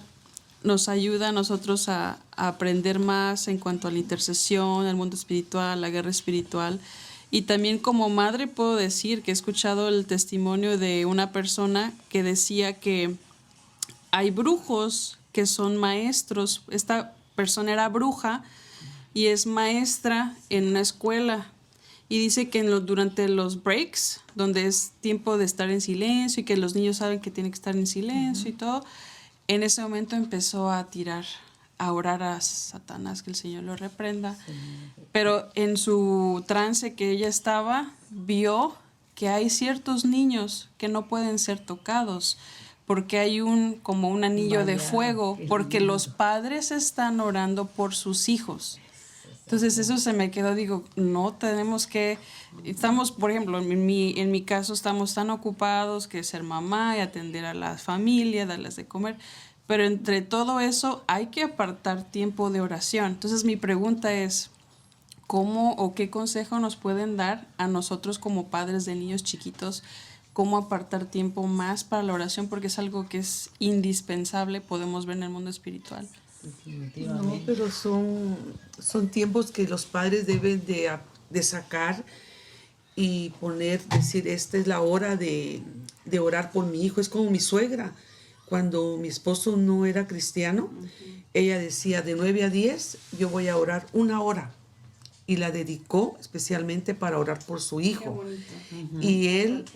nos ayuda a nosotros a aprender más en cuanto a la intercesión, al mundo espiritual, la guerra espiritual. Y también como madre puedo decir que he escuchado el testimonio de una persona que decía que hay brujos que son maestros. Esta persona era bruja y es maestra en una escuela. Y dice que durante los breaks, donde es tiempo de estar en silencio y que los niños saben que tienen que estar en silencio y todo, en ese momento empezó a orar a Satanás, que el Señor lo reprenda. Pero en su trance que ella estaba, vio que hay ciertos niños que no pueden ser tocados, porque hay como un anillo de fuego, porque los padres están orando por sus hijos. Entonces eso se me quedó, digo, no tenemos que, estamos, por ejemplo, en mi caso estamos tan ocupados que ser mamá y atender a la familia, darles de comer, pero entre todo eso hay que apartar tiempo de oración. Entonces mi pregunta es, ¿cómo o qué consejo nos pueden dar a nosotros como padres de niños chiquitos? ¿Cómo apartar tiempo más para la oración? Porque es algo que es indispensable, podemos ver en el mundo espiritual. No, pero son tiempos que los padres deben de sacar y decir, esta es la hora de orar por mi hijo. Es como mi suegra. cuando mi esposo no era cristiano, ella decía, de 9 a 10 yo voy a orar 1 hora. Y la dedicó especialmente para orar por su hijo. Y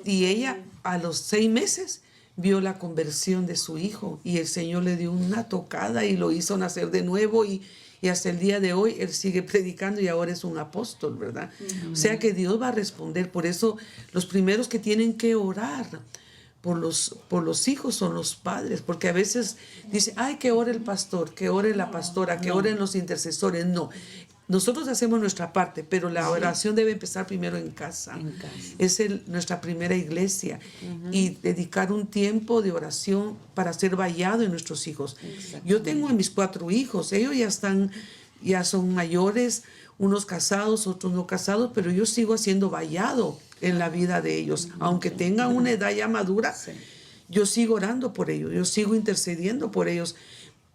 ella a los 6 meses vio la conversión de su hijo y el Señor le dio una tocada y lo hizo nacer de nuevo y hasta el día de hoy él sigue predicando y ahora es un apóstol, ¿verdad? O sea que Dios va a responder. Por eso los primeros que tienen que orar por los hijos son los padres, porque a veces dice, ay, que ore el pastor, que ore la pastora, que oren los intercesores. No, nosotros hacemos nuestra parte, pero la oración debe empezar primero en casa. Es nuestra primera iglesia. Y dedicar un tiempo de oración para ser vallado en nuestros hijos. Yo tengo a mis 4 hijos, ellos ya son mayores, unos casados, otros no casados, pero yo sigo siendo vallado en la vida de ellos. Aunque tengan una edad ya madura, yo sigo orando por ellos, yo sigo intercediendo por ellos,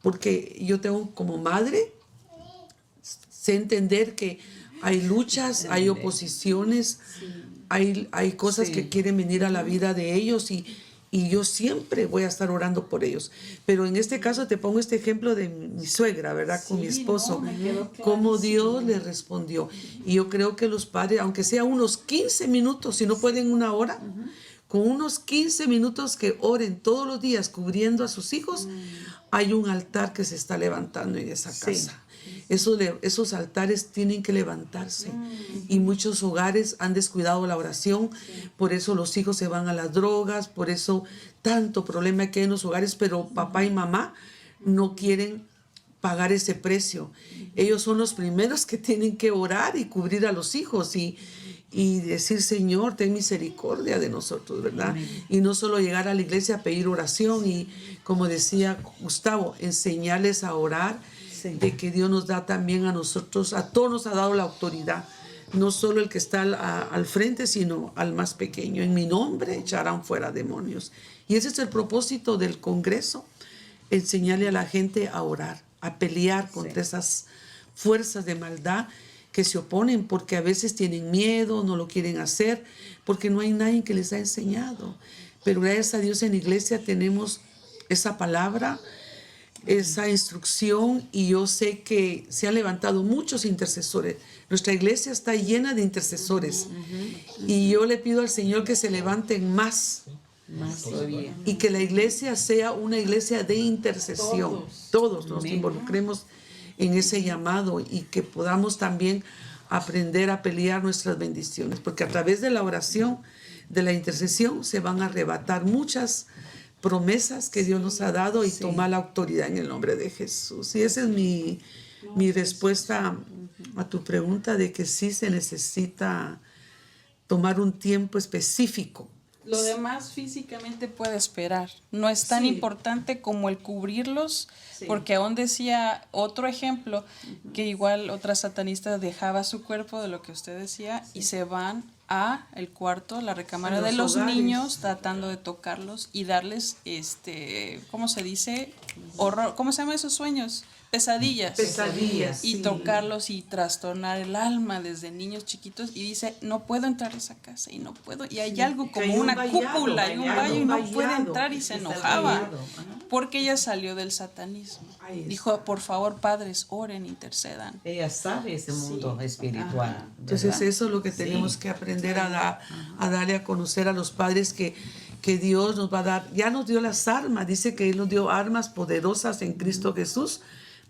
porque yo tengo como madre, sé entender que hay luchas, hay oposiciones, hay cosas que quieren venir a la vida de ellos y yo siempre voy a estar orando por ellos. Pero en este caso te pongo este ejemplo de mi suegra, ¿verdad? Con mi esposo, cómo Dios le respondió. Y yo creo que los padres, aunque sea unos 15 minutos, si no pueden 1 hora, con unos 15 minutos que oren todos los días cubriendo a sus hijos, hay un altar que se está levantando en esa casa. Esos altares tienen que levantarse y muchos hogares han descuidado la oración, por eso los hijos se van a las drogas, por eso tanto problema que hay en los hogares, pero papá y mamá no quieren pagar ese precio. Ellos son los primeros que tienen que orar y cubrir a los hijos y decir, Señor, ten misericordia de nosotros, ¿verdad? Y no solo llegar a la iglesia a pedir oración y, como decía Gustavo, enseñarles a orar, de que Dios nos da también a nosotros, a todos nos ha dado la autoridad, no solo el que está al frente, sino al más pequeño. En mi nombre echarán fuera demonios. Y ese es el propósito del Congreso, enseñarle a la gente a orar, a pelear contra esas fuerzas de maldad que se oponen, porque a veces tienen miedo, no lo quieren hacer, porque no hay nadie que les ha enseñado. Pero gracias a Dios en la iglesia tenemos esa palabra, esa instrucción, y yo sé que se han levantado muchos intercesores. Nuestra iglesia está llena de intercesores y yo le pido al Señor que se levanten más todavía y que la iglesia sea una iglesia de intercesión. Todos nos involucremos en ese llamado y que podamos también aprender a pelear nuestras bendiciones, porque a través de la oración, de la intercesión, se van a arrebatar muchas promesas que Dios nos ha dado y tomar la autoridad en el nombre de Jesús. Y esa es mi respuesta a tu pregunta, de que sí se necesita tomar un tiempo específico. Lo demás físicamente puede esperar. No es tan importante como el cubrirlos, porque aún decía otro ejemplo, que igual otra satanista dejaba su cuerpo de lo que usted decía y se van a el cuarto, la recámara de los niños, tratando de tocarlos y darles, ¿cómo se dice? Horror. ¿Cómo se llaman esos sueños? Pesadillas. Y tocarlos y trastornar el alma desde niños chiquitos. Y dice, no puedo entrar a esa casa y no puedo. Y hay algo como una cúpula y un vallo y no puede entrar, y se enojaba porque ella salió del satanismo. Dijo, por favor, padres, oren, intercedan. Ella sabe ese mundo espiritual. Ajá. Entonces eso es lo que tenemos que aprender a darle a conocer a los padres, que Dios nos va a dar. Ya nos dio las armas, dice que Él nos dio armas poderosas en Cristo Jesús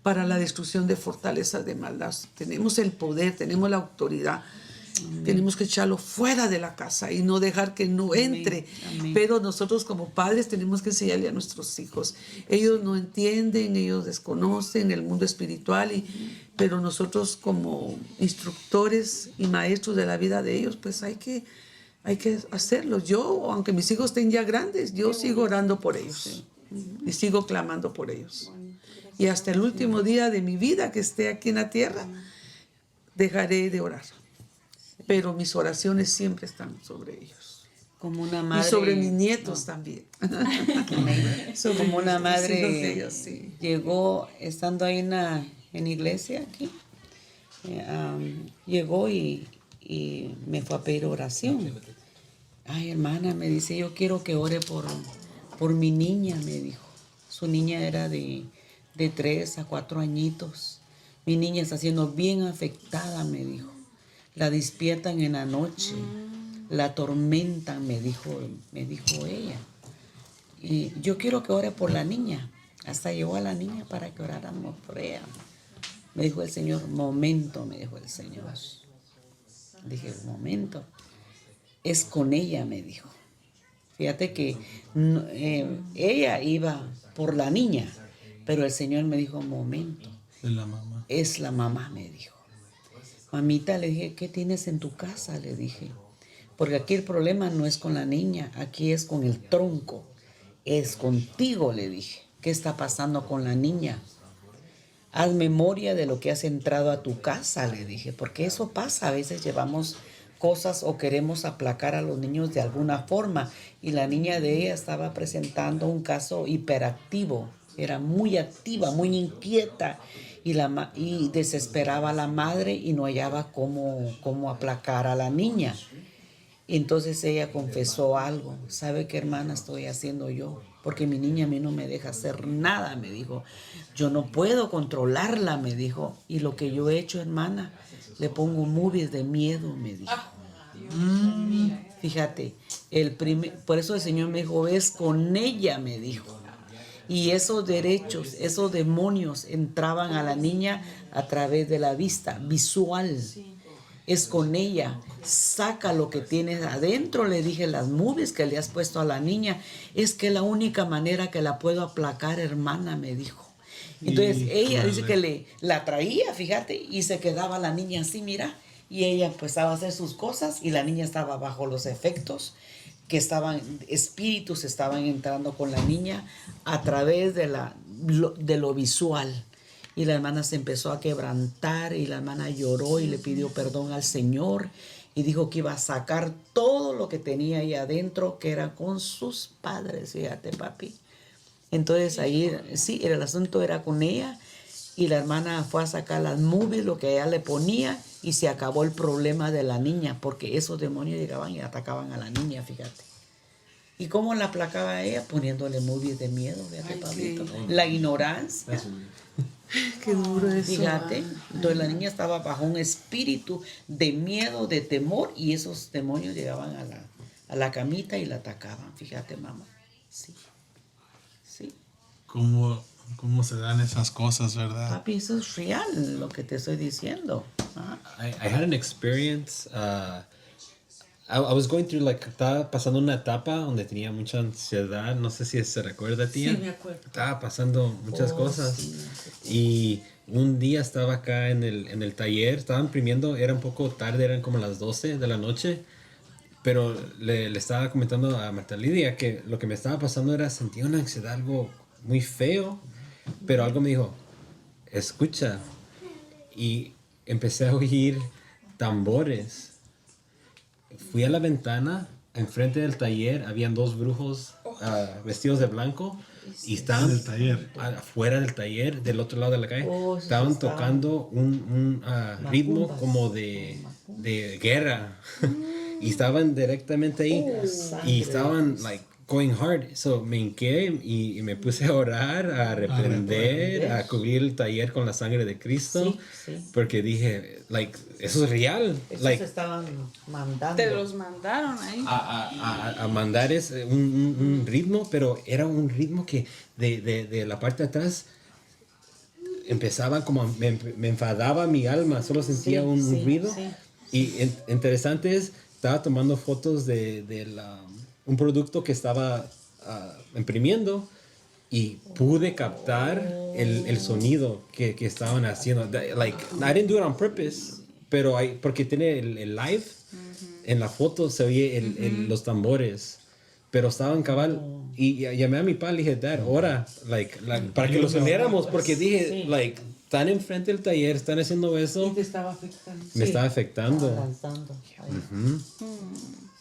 para la destrucción de fortalezas de maldad. Tenemos el poder, tenemos la autoridad. Tenemos que echarlo fuera de la casa y no dejar que no entre. Pero nosotros como padres tenemos que enseñarle a nuestros hijos. Ellos no entienden, ellos desconocen el mundo espiritual, pero nosotros como instructores y maestros de la vida de ellos, pues hay que hacerlo. Yo, aunque mis hijos estén ya grandes, yo sigo orando por ellos y sigo clamando por ellos. Y hasta el último día de mi vida que esté aquí en la tierra, dejaré de orar. Pero mis oraciones siempre están sobre ellos. Como una madre. Y sobre mis nietos también. Como una madre de ellos, llegó, estando ahí en la iglesia aquí, llegó y me fue a pedir oración. Ay, hermana, me dice, yo quiero que ore por mi niña, me dijo. Su niña era de 3 a 4 añitos. Mi niña está siendo bien afectada, me dijo. La despiertan en la noche, la atormentan, me dijo ella. Y yo quiero que ore por la niña. Hasta llevó a la niña para que oráramos por ella. Me dijo el Señor, momento, me dijo el Señor. Dije, momento. Es con ella, me dijo. Fíjate que ella iba por la niña, pero el Señor me dijo, momento. Es la mamá. Es la mamá, me dijo. Mamita, le dije, ¿qué tienes en tu casa? Le dije. Porque aquí el problema no es con la niña, aquí es con el tronco. Es contigo, le dije. ¿Qué está pasando con la niña? Haz memoria de lo que has entrado a tu casa, le dije. Porque eso pasa, a veces llevamos cosas o queremos aplacar a los niños de alguna forma. Y la niña de ella estaba presentando un caso hiperactivo. Era muy activa, muy inquieta. Y desesperaba a la madre y no hallaba cómo aplacar a la niña. Y entonces ella confesó algo. ¿Sabe qué, hermana, estoy haciendo yo? Porque mi niña a mí no me deja hacer nada, me dijo. Yo no puedo controlarla, me dijo. Y lo que yo he hecho, hermana, le pongo movies de miedo, me dijo. Fíjate, por eso el Señor me dijo, es con ella, me dijo. Y esos derechos, esos demonios entraban a la niña a través de la vista visual. Es con ella. Saca lo que tienes adentro, le dije, las movies que le has puesto a la niña. Es que la única manera que la puedo aplacar, hermana, me dijo. Entonces ella dice que la traía, fíjate, y se quedaba la niña así, mira. Y ella empezaba a hacer sus cosas y la niña estaba bajo los efectos espíritus estaban entrando con la niña a través de lo visual. Y la hermana se empezó a quebrantar y la hermana lloró y le pidió perdón al Señor y dijo que iba a sacar todo lo que tenía ahí adentro, que era con sus padres, fíjate, papi. Entonces ahí, sí, el asunto era con ella y la hermana fue a sacar las movies, lo que ella le ponía, y se acabó el problema de la niña, porque esos demonios llegaban y atacaban a la niña, fíjate. ¿Y cómo la aplacaba ella? Poniéndole movies de miedo, fíjate, Pablito. La ignorancia. Qué duro eso. Fíjate, entonces la niña estaba bajo un espíritu de miedo, de temor, y esos demonios llegaban a la camita y la atacaban. Fíjate, mamá. Sí. Sí. ¿Cómo se dan esas cosas, verdad? Papi, eso es real, lo que te estoy diciendo. I had an experience. I was going through, estaba pasando una etapa donde tenía mucha ansiedad. No sé si se recuerda, tía. Sí, me acuerdo. Estaba pasando muchas cosas. Y un día estaba acá en el taller, estaba imprimiendo, era un poco tarde, eran como las 12 de la noche. Pero le estaba comentando a Marta Lidia que lo que me estaba pasando era, sentía una ansiedad, algo muy feo. Pero algo me dijo, escucha. Y empecé a oír tambores. Fui a la ventana, enfrente del taller, habían 2 brujos vestidos de blanco y estaban afuera del taller, del otro lado de la calle. Estaban tocando un ritmo como de guerra y estaban directamente ahí y estaban going hard. So me hinqué y me puse a orar, a reprender, a cubrir el taller con la sangre de Cristo. Sí. Porque dije, eso es real. Eso se estaban mandando. Te los mandaron ahí. A mandar un ritmo, pero era un ritmo que de la parte de atrás empezaba como, me enfadaba mi alma, solo sentía un ruido. Sí. Y interesante es, estaba tomando fotos de un producto que estaba imprimiendo y pude captar el sonido que estaban haciendo. I didn't do it on purpose, pero porque tiene el live, en la foto se oye los tambores, pero estaban cabal. Y llamé a mi padre y le dije, Dad, ora, para que los uniéramos, porque dije, están enfrente del taller, están haciendo eso. Y te estaba afectando. Me estaba afectando. Lanzando.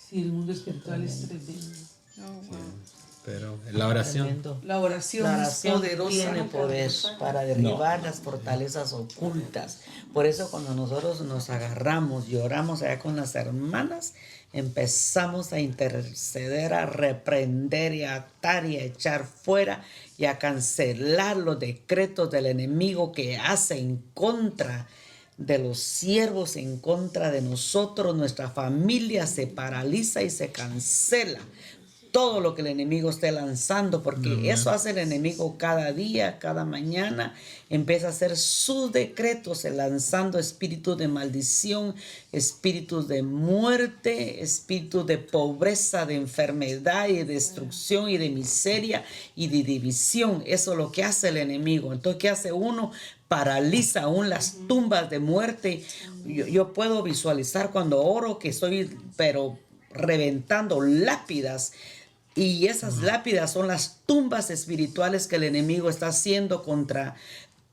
Sí, el mundo espiritual es tremendo. Oh, wow. Pero la oración. Tremendo. La oración, La es oración poderosa. tiene poder para derribar las fortalezas ocultas. Por eso cuando nosotros nos agarramos y oramos allá con las hermanas, empezamos a interceder, a reprender y a atar y a echar fuera y a cancelar los decretos del enemigo que hace en contra de los siervos, en contra de nosotros. Nuestra familia se paraliza y se cancela todo lo que el enemigo esté lanzando, porque eso hace el enemigo cada día, cada mañana. Empieza a hacer sus decretos, lanzando espíritus de maldición, espíritus de muerte, espíritus de pobreza, de enfermedad y de destrucción y de miseria y de división. Eso es lo que hace el enemigo. Entonces, ¿qué hace uno? Paraliza aún las tumbas de muerte. Yo puedo visualizar cuando oro que estoy, pero reventando lápidas. Y esas lápidas son las tumbas espirituales que el enemigo está haciendo contra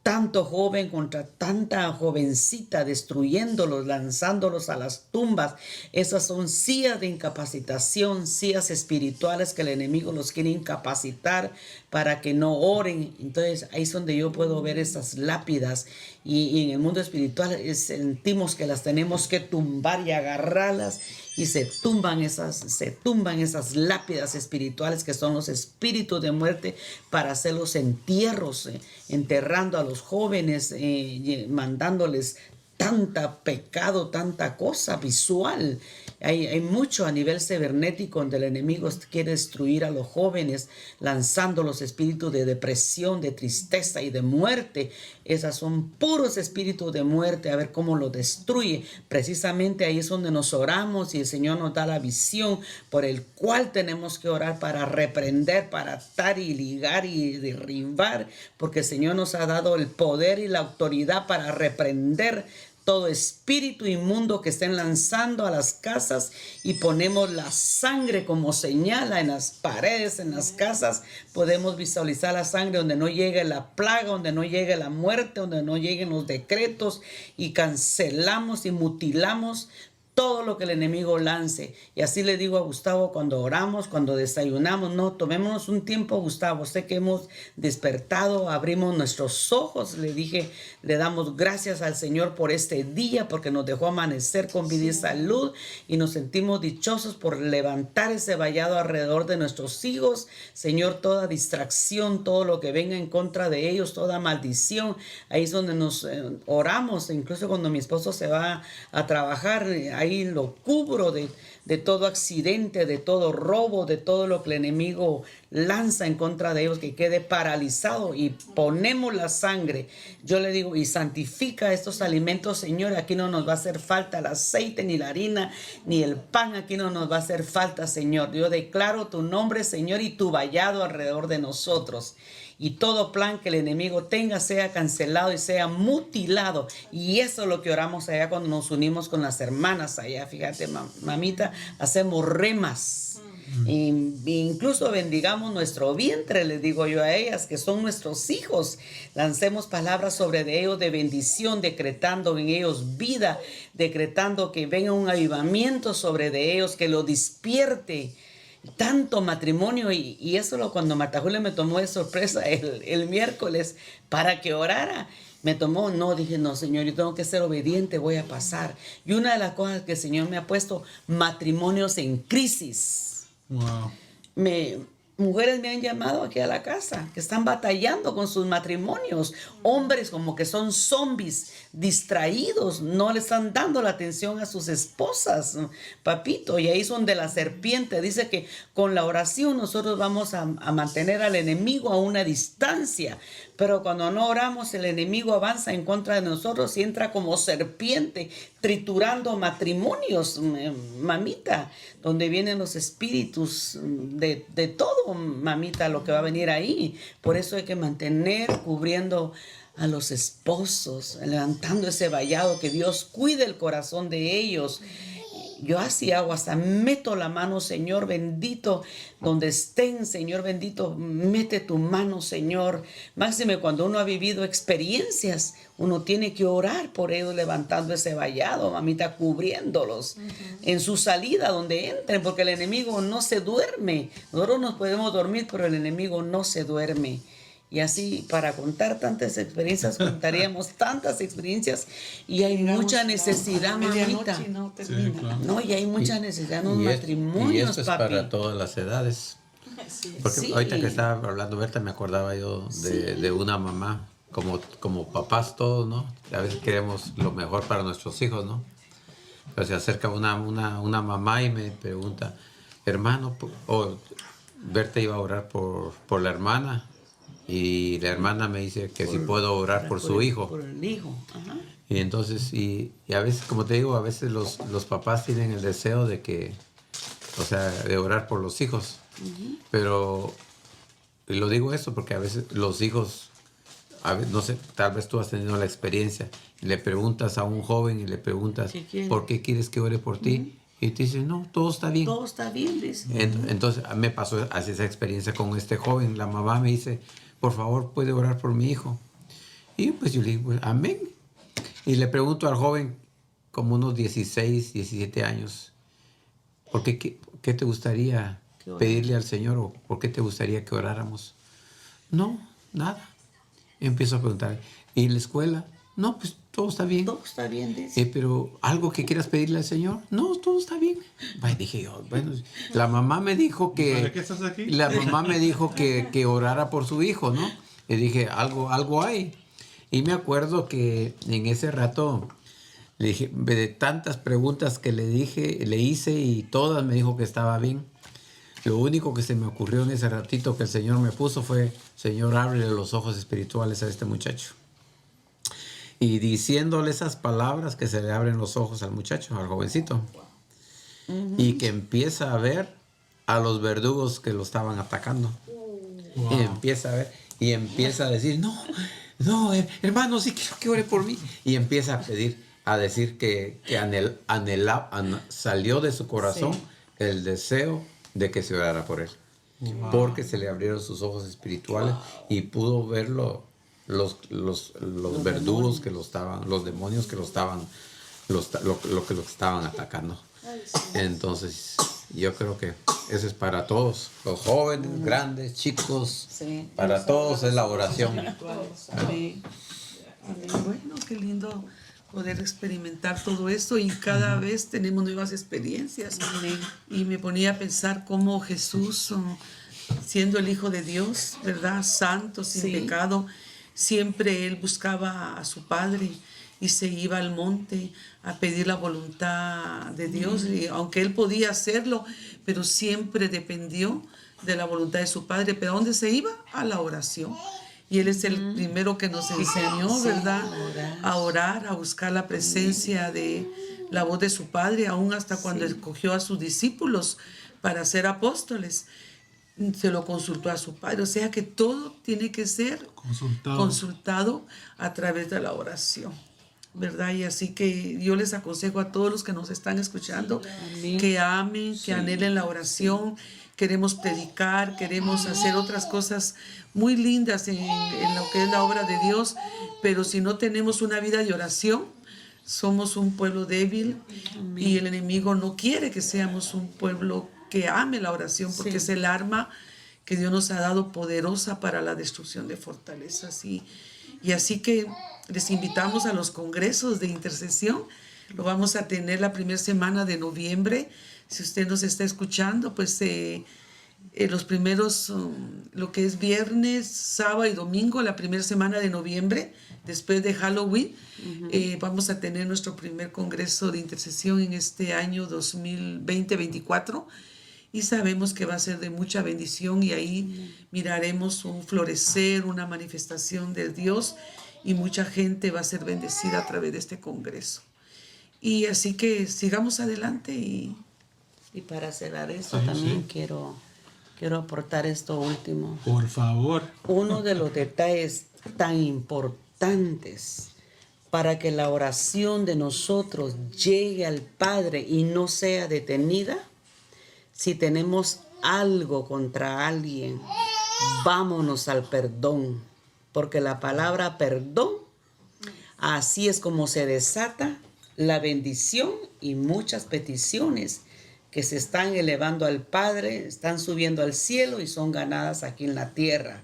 tanto joven, contra tanta jovencita, destruyéndolos, lanzándolos a las tumbas. Esas son sillas de incapacitación, sillas espirituales que el enemigo los quiere incapacitar para que no oren. Entonces ahí es donde yo puedo ver esas lápidas. Y en el mundo espiritual sentimos que las tenemos que tumbar y agarrarlas. Y se tumban esas lápidas espirituales que son los espíritus de muerte para hacer los entierros, enterrando a los jóvenes, mandándoles tanta pecado, tanta cosa visual. Hay mucho a nivel cibernético donde el enemigo quiere destruir a los jóvenes, lanzando los espíritus de depresión, de tristeza y de muerte. Esas son puros espíritus de muerte, a ver cómo lo destruye. Precisamente ahí es donde nos oramos y el Señor nos da la visión por el cual tenemos que orar para reprender, para atar y ligar y derribar, porque el Señor nos ha dado el poder y la autoridad para reprender todo espíritu inmundo que estén lanzando a las casas, y ponemos la sangre como señala en las paredes, en las casas. Podemos visualizar la sangre donde no llegue la plaga, donde no llegue la muerte, donde no lleguen los decretos, y cancelamos y mutilamos todo lo que el enemigo lance. Y así le digo a Gustavo cuando oramos, cuando desayunamos: no, tomémonos un tiempo, Gustavo, sé que hemos despertado, abrimos nuestros ojos. Le dije, le damos gracias al Señor por este día, porque nos dejó amanecer con vida y salud, y nos sentimos dichosos por levantar ese vallado alrededor de nuestros hijos. Señor, toda distracción, todo lo que venga en contra de ellos, toda maldición, ahí es donde nos oramos. Incluso cuando mi esposo se va a trabajar, ahí lo cubro de todo accidente, de todo robo, de todo lo que el enemigo lanza en contra de ellos, que quede paralizado, y ponemos la sangre. Yo le digo: y santifica estos alimentos, Señor. Aquí no nos va a hacer falta el aceite, ni la harina, ni el pan. Aquí no nos va a hacer falta, Señor. Yo declaro tu nombre, Señor, y tu vallado alrededor de nosotros. Y todo plan que el enemigo tenga sea cancelado y sea mutilado. Y eso es lo que oramos allá cuando nos unimos con las hermanas allá. Fíjate, mamita, hacemos remas. Incluso bendigamos nuestro vientre, les digo yo a ellas, que son nuestros hijos. Lancemos palabras sobre de ellos de bendición, decretando en ellos vida, decretando que venga un avivamiento sobre de ellos, que lo despierte. Tanto matrimonio, y eso cuando Marta Julia me tomó de sorpresa el miércoles para que orara. Me tomó, no, dije: no, Señor, yo tengo que ser obediente, voy a pasar. Y una de las cosas que el Señor me ha puesto: matrimonios en crisis. Wow. Mujeres me han llamado aquí a la casa que están batallando con sus matrimonios. Hombres como que son zombies, distraídos, no le están dando la atención a sus esposas, papito. Y ahí es donde la serpiente dice que con la oración nosotros vamos a mantener al enemigo a una distancia. Pero cuando no oramos, el enemigo avanza en contra de nosotros y entra como serpiente, triturando matrimonios, mamita, donde vienen los espíritus de todo, mamita, lo que va a venir ahí. Por eso hay que mantener cubriendo a los esposos, levantando ese vallado, que Dios cuide el corazón de ellos. yo así hago, hasta meto la mano, Señor bendito, donde estén, Señor bendito, mete tu mano, Señor. Máxime cuando uno ha vivido experiencias, uno tiene que orar por ellos, levantando ese vallado, mamita, cubriéndolos en su salida donde entren, porque el enemigo no se duerme. Nosotros nos podemos dormir, pero el enemigo no se duerme. Y así, para contar tantas experiencias, contaríamos tantas experiencias, y hay mucha necesidad, mamita. No termina. Sí, claro. No, y hay mucha necesidad en los Y matrimonios, esto es papi. para todas las edades. Porque Sí. ahorita que estaba hablando Berta, me acordaba yo de una mamá, como papás todos, ¿no? A veces queremos lo mejor para nuestros hijos, ¿no? Pero se acerca una mamá y me pregunta, hermano, Berta iba a orar por la hermana, y la hermana me dice que si puedo orar por su hijo. Por el hijo, ajá. Y entonces, y a veces, como te digo, a veces los papás tienen el deseo de que, o sea, de orar por los hijos. Pero, y lo digo esto porque a veces los hijos, no sé, tal vez tú has tenido la experiencia, y le preguntas a un joven y le preguntas, ¿Qué quiere? ¿por qué quieres que ore por ti? Y te dice, no, todo está bien. Todo está bien, dice. Entonces me pasó así esa experiencia con este joven. La mamá me dice, por favor, ¿puede orar por mi hijo? Y pues yo le digo, pues, amén. Y le pregunto al joven, como unos 16, 17 años, ¿por qué te gustaría pedirle al Señor, o por qué te gustaría que oráramos? No, nada. Empiezo a preguntar, ¿y en la escuela? No, pues todo está bien. Todo está bien, dice. Pero algo que quieras pedirle al Señor, no, todo está bien. Pues dije yo, bueno, la mamá me dijo que, ¿Para qué estás aquí? la mamá me dijo que orara por su hijo, ¿no? Le dije, algo hay. Y me acuerdo que en ese rato le dije, de tantas preguntas que le hice, y todas me dijo que estaba bien. Lo único que se me ocurrió en ese ratito que el Señor me puso fue, Señor, ábrele los ojos espirituales a este muchacho. Y diciéndole esas palabras, que se le abren los ojos al muchacho, al jovencito. Y que empieza a ver a los verdugos que lo estaban atacando. Wow. Y empieza a ver, y empieza a decir, no, hermano, sí quiero que ore por mí. Y empieza a decir que salió de su corazón el deseo de que se orara por él. Wow. Porque se le abrieron sus ojos espirituales y pudo verlo. Los verdugos que lo estaban, los demonios que lo estaban, lo que lo estaban atacando. Entonces, yo creo que eso es para todos, los jóvenes, grandes, chicos, Sí. para todos es la oración. Amén. Amén. Bueno, qué lindo poder experimentar todo esto, y cada vez tenemos nuevas experiencias. Y me ponía a pensar cómo Jesús, siendo el Hijo de Dios, ¿verdad? Santo, sin Sí. pecado, siempre él buscaba a su Padre y se iba al monte a pedir la voluntad de Dios. Y aunque él podía hacerlo, pero siempre dependió de la voluntad de su Padre. ¿Pero a dónde se iba? A la oración. Y él es el primero que nos enseñó, Sí, ¿verdad? a A buscar la presencia de la voz de su Padre, aún hasta cuando escogió a sus discípulos para ser apóstoles. Se lo consultó a su Padre. O sea que todo tiene que ser consultado a través de la oración, ¿verdad? Y así que yo les aconsejo a todos los que nos están escuchando que amen, que anhelen la oración. Queremos predicar, queremos hacer otras cosas muy lindas en lo que es la obra de Dios, pero si no tenemos una vida de oración, somos un pueblo débil. Y el enemigo no quiere que seamos un pueblo que ame la oración, porque es el arma que Dios nos ha dado poderosa para la destrucción de fortalezas. Y así que les invitamos a los congresos de intercesión. Lo vamos a tener la primera semana de noviembre. Si usted nos está escuchando, pues los primeros, lo que es viernes, sábado y domingo, la primera semana de noviembre, después de Halloween, vamos a tener nuestro primer congreso de intercesión en este año 2020-24. Y sabemos que va a ser de mucha bendición, y ahí miraremos un florecer, una manifestación de Dios, y mucha gente va a ser bendecida a través de este congreso. Y así que sigamos adelante. Y para cerrar eso, también quiero aportar esto último. Por favor. Uno de los detalles tan importantes para que la oración de nosotros llegue al Padre y no sea detenida? Si tenemos algo contra alguien, vámonos al perdón, porque la palabra perdón, así es como se desata la bendición, y muchas peticiones que se están elevando al Padre, están subiendo al cielo y son ganadas aquí en la tierra.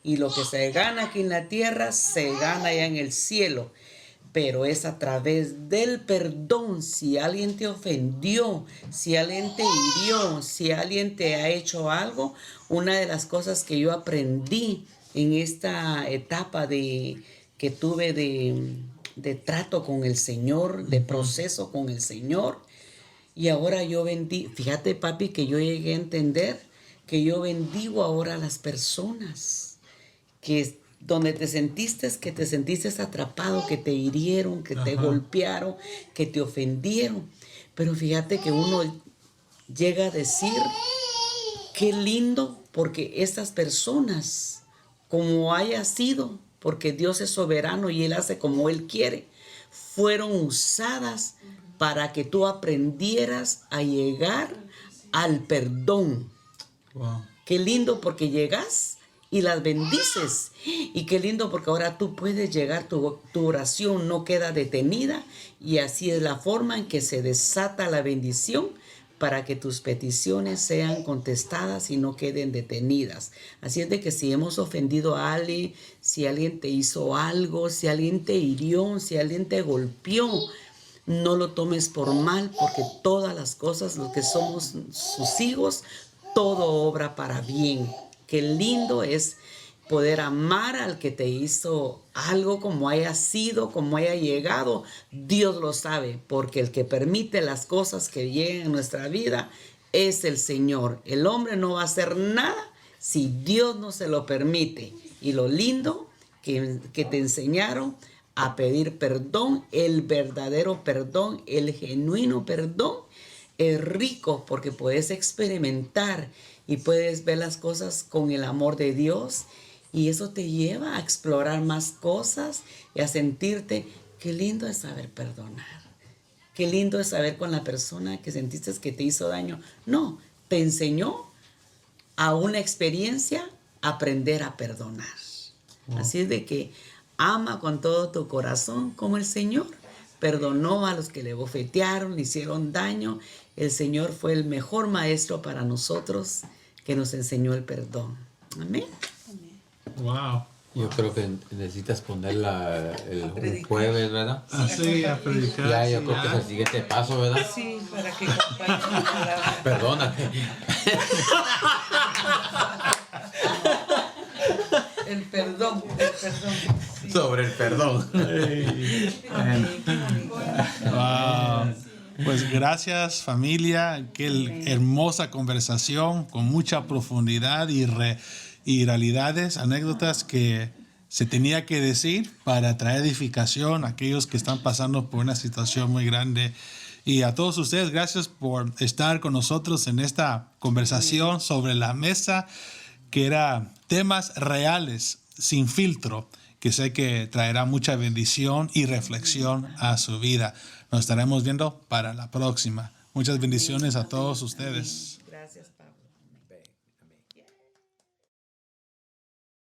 Y lo que se gana aquí en la tierra, se gana allá en el cielo. Pero es a través del perdón. Si alguien te ofendió, si alguien te hirió, si alguien te ha hecho algo, una de las cosas que yo aprendí en esta etapa que tuve de trato con el Señor, de proceso con el Señor, y ahora yo fíjate, papi, que yo llegué a entender que yo bendigo ahora a las personas que donde te sentiste atrapado, que te hirieron, que te golpearon, que te ofendieron. Pero fíjate que uno llega a decir, qué lindo, porque estas personas, como haya sido, porque Dios es soberano y Él hace como Él quiere, fueron usadas para que tú aprendieras a llegar al perdón. Wow. Qué lindo, porque llegas y las bendices. Y qué lindo, porque ahora tú puedes llegar, tu oración no queda detenida, y así es la forma en que se desata la bendición para que tus peticiones sean contestadas y no queden detenidas. Así es de que si hemos ofendido a alguien, si alguien te hizo algo, si alguien te hirió, si alguien te golpeó, no lo tomes por mal, porque todas las cosas, los que somos sus hijos, todo obra para bien. Qué lindo es poder amar al que te hizo algo, como haya sido, como haya llegado. Dios lo sabe, porque el que permite las cosas que lleguen en nuestra vida es el Señor. El hombre no va a hacer nada si Dios no se lo permite. Y lo lindo que te enseñaron a pedir perdón, el verdadero perdón, el genuino perdón, es rico, porque puedes experimentar y puedes ver las cosas con el amor de Dios, y eso te lleva a explorar más cosas y a sentirte, qué lindo es saber perdonar, qué lindo es saber con la persona que sentiste que te hizo daño. No, te enseñó a una experiencia aprender a perdonar. Así es de que ama con todo tu corazón, como el Señor perdonó a los que le bofetearon, le hicieron daño. El Señor fue el mejor maestro para nosotros, que nos enseñó el perdón. Amén. Wow. Yo creo que necesitas poner el jueves, ¿verdad? Así, a predicar. Ya, yo sí, creo que es el siguiente paso, ¿verdad? Sí, para que compartan la palabra. Perdónate. El perdón. Sí. Sobre el perdón. Wow. Pues gracias, familia. Qué hermosa conversación con mucha profundidad y realidades, anécdotas que se tenía que decir para traer edificación a aquellos que están pasando por una situación muy grande. Y a todos ustedes, gracias por estar con nosotros en esta conversación sobre la mesa, que era temas reales, sin filtro, que sé que traerá mucha bendición y reflexión a su vida. Nos estaremos viendo para la próxima. Muchas bendiciones a todos ustedes.